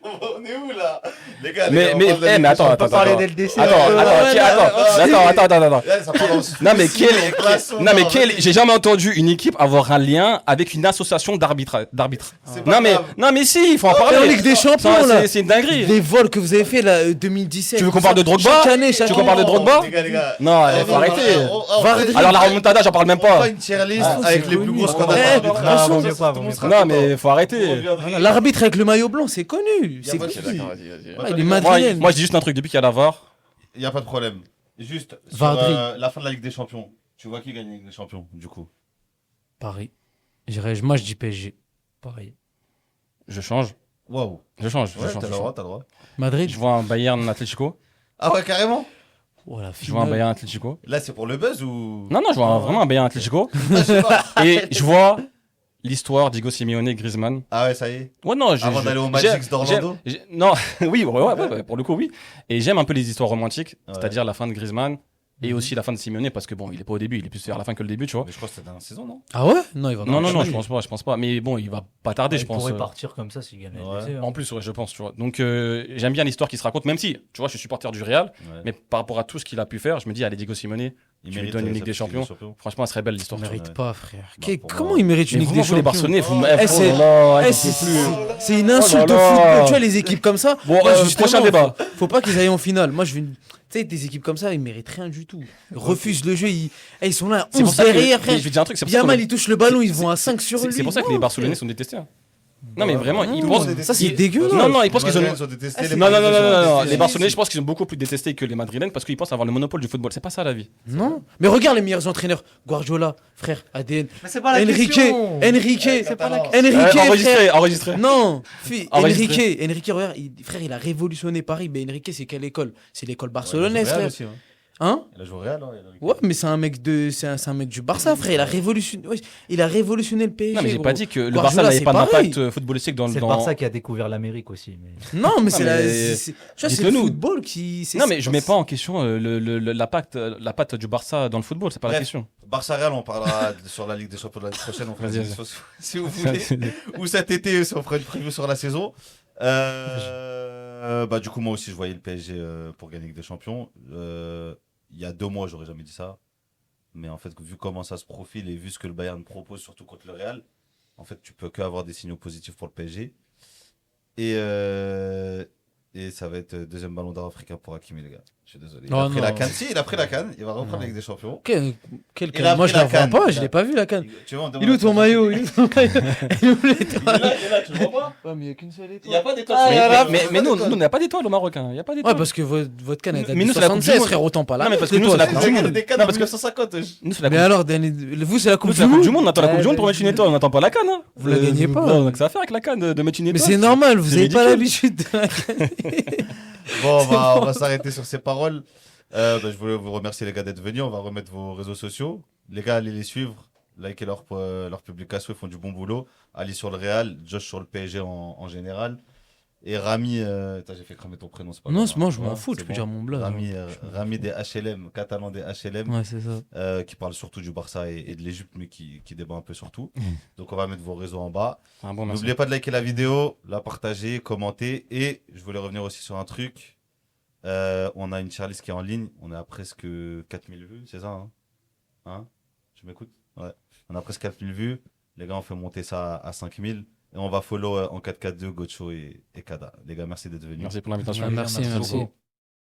[SPEAKER 1] On est où là les gars,
[SPEAKER 5] Mais attends, attends,
[SPEAKER 3] parler
[SPEAKER 5] attends.
[SPEAKER 3] dès le décès.
[SPEAKER 5] Attends. Non mais j'ai jamais entendu une équipe avoir un lien avec une association d'arbitre. Non mais si, il faut en
[SPEAKER 2] en
[SPEAKER 5] parler.
[SPEAKER 2] Ligue des Champions,
[SPEAKER 5] Ça,
[SPEAKER 2] là.
[SPEAKER 5] c'est une dinguerie.
[SPEAKER 2] les vols que vous avez fait là, 2017.
[SPEAKER 5] Tu veux qu'on parle de Drogba
[SPEAKER 2] Chaque année, chaque
[SPEAKER 5] Tu veux qu'on parle de Drogba
[SPEAKER 1] Les gars.
[SPEAKER 5] Non, il faut arrêter.
[SPEAKER 2] Vardy.
[SPEAKER 5] Alors la remontada, j'en parle même
[SPEAKER 1] On
[SPEAKER 5] pas.
[SPEAKER 1] fera une tier list
[SPEAKER 2] Ah,
[SPEAKER 1] avec
[SPEAKER 2] c'est
[SPEAKER 1] les plus
[SPEAKER 2] connu.
[SPEAKER 1] gros scandales
[SPEAKER 2] Eh,
[SPEAKER 1] d'arbitrage.
[SPEAKER 2] ah,
[SPEAKER 3] vaut mieux pas, vaut mieux pas.
[SPEAKER 5] Non mais faut arrêter.
[SPEAKER 2] Voilà, l'arbitre avec le maillot blanc, c'est connu. C'est
[SPEAKER 1] pas de
[SPEAKER 2] connu.
[SPEAKER 1] souci.
[SPEAKER 2] Ah, il est
[SPEAKER 5] Moi,
[SPEAKER 2] madrilène.
[SPEAKER 5] moi je dis juste un truc, depuis qu'il y a la VAR,
[SPEAKER 1] Il n'y a pas de problème. Juste, sur
[SPEAKER 2] Vardy.
[SPEAKER 1] la fin de la Ligue des Champions, tu vois qui gagne la Ligue des Champions, du coup?
[SPEAKER 2] Paris. Moi, je dis PSG. Pareil.
[SPEAKER 5] je change.
[SPEAKER 1] Waouh.
[SPEAKER 5] Je change.
[SPEAKER 1] Ouais, t'as le droit, t'as le droit.
[SPEAKER 2] Madrid.
[SPEAKER 5] Je vois un Bayern Atlético.
[SPEAKER 1] Ah ouais, carrément?
[SPEAKER 2] Oh, la
[SPEAKER 5] Je vois un
[SPEAKER 2] finale.
[SPEAKER 5] Bayern Atlético.
[SPEAKER 1] Là, c'est pour le buzz ou?
[SPEAKER 5] Non, je vois vraiment un Bayern Atlético.
[SPEAKER 1] Je sais pas.
[SPEAKER 5] Et je vois l'histoire Diego Simeone, Griezmann.
[SPEAKER 1] Ah ouais, ça y est.
[SPEAKER 5] Ouais, non,
[SPEAKER 1] Avant d'aller au Magic d'Orlando?
[SPEAKER 5] Non, oui, ouais, pour le coup, oui. Et j'aime un peu les histoires romantiques,
[SPEAKER 1] Ouais.
[SPEAKER 5] c'est-à-dire la fin de Griezmann et aussi la fin de Simeone, parce que bon, il est pas au début, il est plus vers la fin que le début, tu vois.
[SPEAKER 1] Mais je crois que c'était dans la saison, non?
[SPEAKER 2] Ah ouais? Non, il va
[SPEAKER 5] Non,
[SPEAKER 2] pas
[SPEAKER 5] je pense pas. Mais bon, il va pas tarder, je
[SPEAKER 3] Il
[SPEAKER 5] pense.
[SPEAKER 3] pourrait partir comme ça s'il gagne
[SPEAKER 1] Ouais.
[SPEAKER 3] la LDC,
[SPEAKER 5] En plus, ouais, je pense, tu vois. Donc, j'aime bien l'histoire qui se raconte, même si, tu vois, je suis supporter du Real,
[SPEAKER 1] Ouais.
[SPEAKER 5] mais par rapport à tout ce qu'il a pu faire, je me dis, allez, Diego Simeone, tu lui donnes une Ligue des Champions. Franchement, elle serait belle l'histoire.
[SPEAKER 2] Il
[SPEAKER 5] tu vois.
[SPEAKER 2] mérite
[SPEAKER 1] Ouais.
[SPEAKER 2] pas, frère.
[SPEAKER 1] Bah, pour
[SPEAKER 2] Comment
[SPEAKER 1] moi-
[SPEAKER 2] il mérite une
[SPEAKER 5] Mais
[SPEAKER 2] Ligue
[SPEAKER 5] vraiment,
[SPEAKER 2] des
[SPEAKER 5] vous les
[SPEAKER 2] Champions?
[SPEAKER 5] Barcelonais, vous
[SPEAKER 2] Eh, c'est une insulte
[SPEAKER 5] Oh
[SPEAKER 2] au
[SPEAKER 5] là là.
[SPEAKER 2] football. Tu vois, les équipes comme ça.
[SPEAKER 5] Bon,
[SPEAKER 2] moi, justement,
[SPEAKER 5] prochain débat.
[SPEAKER 2] Faut pas qu'ils aillent en finale. Moi, je veux Tu sais, des équipes comme ça, ils méritent rien du tout. Ils refusent le jeu. Ils sont là,
[SPEAKER 5] C'est pour
[SPEAKER 2] 11
[SPEAKER 5] ça que
[SPEAKER 2] derrière,
[SPEAKER 5] mais
[SPEAKER 2] frère.
[SPEAKER 5] je vais dire un truc, c'est pour ça
[SPEAKER 2] Bien
[SPEAKER 5] qu'on
[SPEAKER 2] mal,
[SPEAKER 5] a-
[SPEAKER 2] ils touchent le ballon, ils
[SPEAKER 5] c'est-
[SPEAKER 2] vont à 5 sur lui.
[SPEAKER 5] C'est pour ça que
[SPEAKER 2] Non,
[SPEAKER 5] les Barcelonais
[SPEAKER 2] frère.
[SPEAKER 5] sont détestés. Hein. Non, mais vraiment, ils
[SPEAKER 2] Non,
[SPEAKER 5] pensent.
[SPEAKER 2] ça, c'est dégueulasse.
[SPEAKER 5] Non, ils pensent qu'ils ont.
[SPEAKER 1] Madrilènes sont détestés, les
[SPEAKER 5] Non,
[SPEAKER 1] Madrilènes sont
[SPEAKER 5] non.
[SPEAKER 1] détestés.
[SPEAKER 5] Les Barcelonais, je pense qu'ils ont beaucoup plus détesté que les Madrilènes parce qu'ils pensent avoir le monopole du football. C'est pas ça la vie.
[SPEAKER 2] Non. Mais regarde les meilleurs entraîneurs. Guardiola, frère, ADN.
[SPEAKER 3] Mais c'est pas la
[SPEAKER 2] Enrique,
[SPEAKER 3] question.
[SPEAKER 2] Enrique,
[SPEAKER 1] c'est pas la
[SPEAKER 2] Enrique, frère.
[SPEAKER 5] Enregistré.
[SPEAKER 2] Non,
[SPEAKER 5] Enregistré.
[SPEAKER 2] Enrique, regarde, frère, il a révolutionné Paris. Mais Enrique, c'est quelle école? C'est l'école barcelonaise, frère. Hein?
[SPEAKER 1] Il a joué au Real, hein,
[SPEAKER 2] Ouais, mais c'est un mec du Barça, frère. Il a révolutionné le PSG.
[SPEAKER 5] Non, mais j'ai
[SPEAKER 2] gros.
[SPEAKER 5] pas dit que le
[SPEAKER 2] Guardiola,
[SPEAKER 5] Barça n'avait
[SPEAKER 2] c'est
[SPEAKER 5] pas
[SPEAKER 2] pareil.
[SPEAKER 5] d'impact footballistique dans
[SPEAKER 3] C'est le
[SPEAKER 5] dans-
[SPEAKER 3] Barça qui a découvert l'Amérique aussi. Mais...
[SPEAKER 2] Non, mais c'est
[SPEAKER 5] mais-
[SPEAKER 2] tu vois, c'est le
[SPEAKER 5] dites-le-nous.
[SPEAKER 2] football qui.
[SPEAKER 5] Non, mais je mets pas en question l'impact du Barça dans le football, c'est pas la
[SPEAKER 1] Bref.
[SPEAKER 5] question.
[SPEAKER 1] Barça Real, on parlera sur la Ligue des Champions de l'année prochaine. On fera
[SPEAKER 5] Vas-y,
[SPEAKER 1] une
[SPEAKER 5] vas-y.
[SPEAKER 1] émission si vous voulez. Ou cet été, si on fera une preview sur la saison. Du coup, moi aussi, je voyais le PSG pour gagner Ligue des Champions. Il y a 2 mois, j'aurais jamais dit ça. Mais en fait, vu comment ça se profile et vu ce que le Bayern propose, surtout contre le Real, en fait, tu peux que avoir des signaux positifs pour le PSG. Et ça va être deuxième ballon d'or africain pour Hakimi, les gars. Je suis désolé. Il
[SPEAKER 2] Oh
[SPEAKER 1] a pris
[SPEAKER 2] non.
[SPEAKER 1] la canne. Si, il a pris la canne. Il va reprendre
[SPEAKER 2] Non.
[SPEAKER 1] la Ligue des Champions.
[SPEAKER 2] Quel
[SPEAKER 1] Il a
[SPEAKER 2] Moi,
[SPEAKER 1] pris
[SPEAKER 2] je la
[SPEAKER 1] la
[SPEAKER 2] vois
[SPEAKER 1] canne.
[SPEAKER 2] pas, je l'ai pas vu la canne.
[SPEAKER 1] Tu vois, on demande
[SPEAKER 2] Il est où ton
[SPEAKER 1] à-
[SPEAKER 2] maillot? Il est où ton maillot? Il est où l'étoile?
[SPEAKER 5] tu le vois pas
[SPEAKER 2] Ouais, mais il y a qu'une seule étoile.
[SPEAKER 5] Il y a pas d'étoile.
[SPEAKER 2] Ah, il y a la-
[SPEAKER 5] Mais nous, on n'a pas d'étoile au Maroc. Il y a pas d'étoile.
[SPEAKER 2] Ouais, parce que votre canne est
[SPEAKER 5] Mais nous, c'est la Coupe du
[SPEAKER 2] 76,
[SPEAKER 5] Monde.
[SPEAKER 2] frère, autant pas là.
[SPEAKER 5] Non, mais parce que nous, c'est la Coupe du
[SPEAKER 1] Il y a
[SPEAKER 5] Monde.
[SPEAKER 1] des cannes
[SPEAKER 5] Non,
[SPEAKER 1] en
[SPEAKER 5] parce que
[SPEAKER 1] 1950.
[SPEAKER 5] nous, c'est la
[SPEAKER 2] Mais
[SPEAKER 5] Coupe
[SPEAKER 2] alors, vous, c'est la Coupe
[SPEAKER 5] nous, c'est la Coupe du Monde. On attend la
[SPEAKER 2] Ouais,
[SPEAKER 5] Coupe du Monde pour mettre une étoile. On n'attend pas la canne. Hein.
[SPEAKER 2] Vous la gagnez pas.
[SPEAKER 5] Non, donc ça va faire avec la canne de mettre une
[SPEAKER 2] Mais
[SPEAKER 5] étoile.
[SPEAKER 2] c'est normal, vous
[SPEAKER 5] c'est
[SPEAKER 2] avez pas
[SPEAKER 5] ridicule.
[SPEAKER 2] l'habitude de la canne.
[SPEAKER 1] Bon, on va s'arrêter sur ces paroles. Je voulais vous remercier, les gars, d'être venus. On va remettre vos réseaux sociaux. Les gars, allez les suivre. Likez leur publication. Ils font du bon boulot. Ali sur le Real. Josh sur le PSG en général. Et Rami. J'ai fait cramer ton prénom. C'est pas
[SPEAKER 2] Non,
[SPEAKER 1] grave,
[SPEAKER 2] c'est moi,
[SPEAKER 1] hein.
[SPEAKER 2] je m'en
[SPEAKER 1] Ouais,
[SPEAKER 2] fous,
[SPEAKER 1] c'est
[SPEAKER 2] tu peux
[SPEAKER 1] bon.
[SPEAKER 2] dire mon blague.
[SPEAKER 1] Rami des HLM, catalan des HLM.
[SPEAKER 2] Ouais, c'est ça.
[SPEAKER 1] Qui parle surtout du Barça et de l'Égypte, mais qui débat un peu sur tout.
[SPEAKER 2] Mm.
[SPEAKER 1] Donc, on va mettre vos réseaux en bas.
[SPEAKER 5] Ah bon, merci.
[SPEAKER 1] N'oubliez pas de liker la vidéo, la partager, commenter. Et je voulais revenir aussi sur un truc. On a une tier list qui est en ligne. On est à presque 4000 vues, c'est ça, hein? Tu m'écoutes? Ouais. On a presque 4000 vues. Les gars, on fait monter ça à 5000. Et on va follow en 4-4-2 Gocho et Kada. Les gars, merci d'être venus.
[SPEAKER 5] Merci pour l'invitation.
[SPEAKER 2] Merci,
[SPEAKER 3] Merci
[SPEAKER 2] merci.
[SPEAKER 3] beaucoup.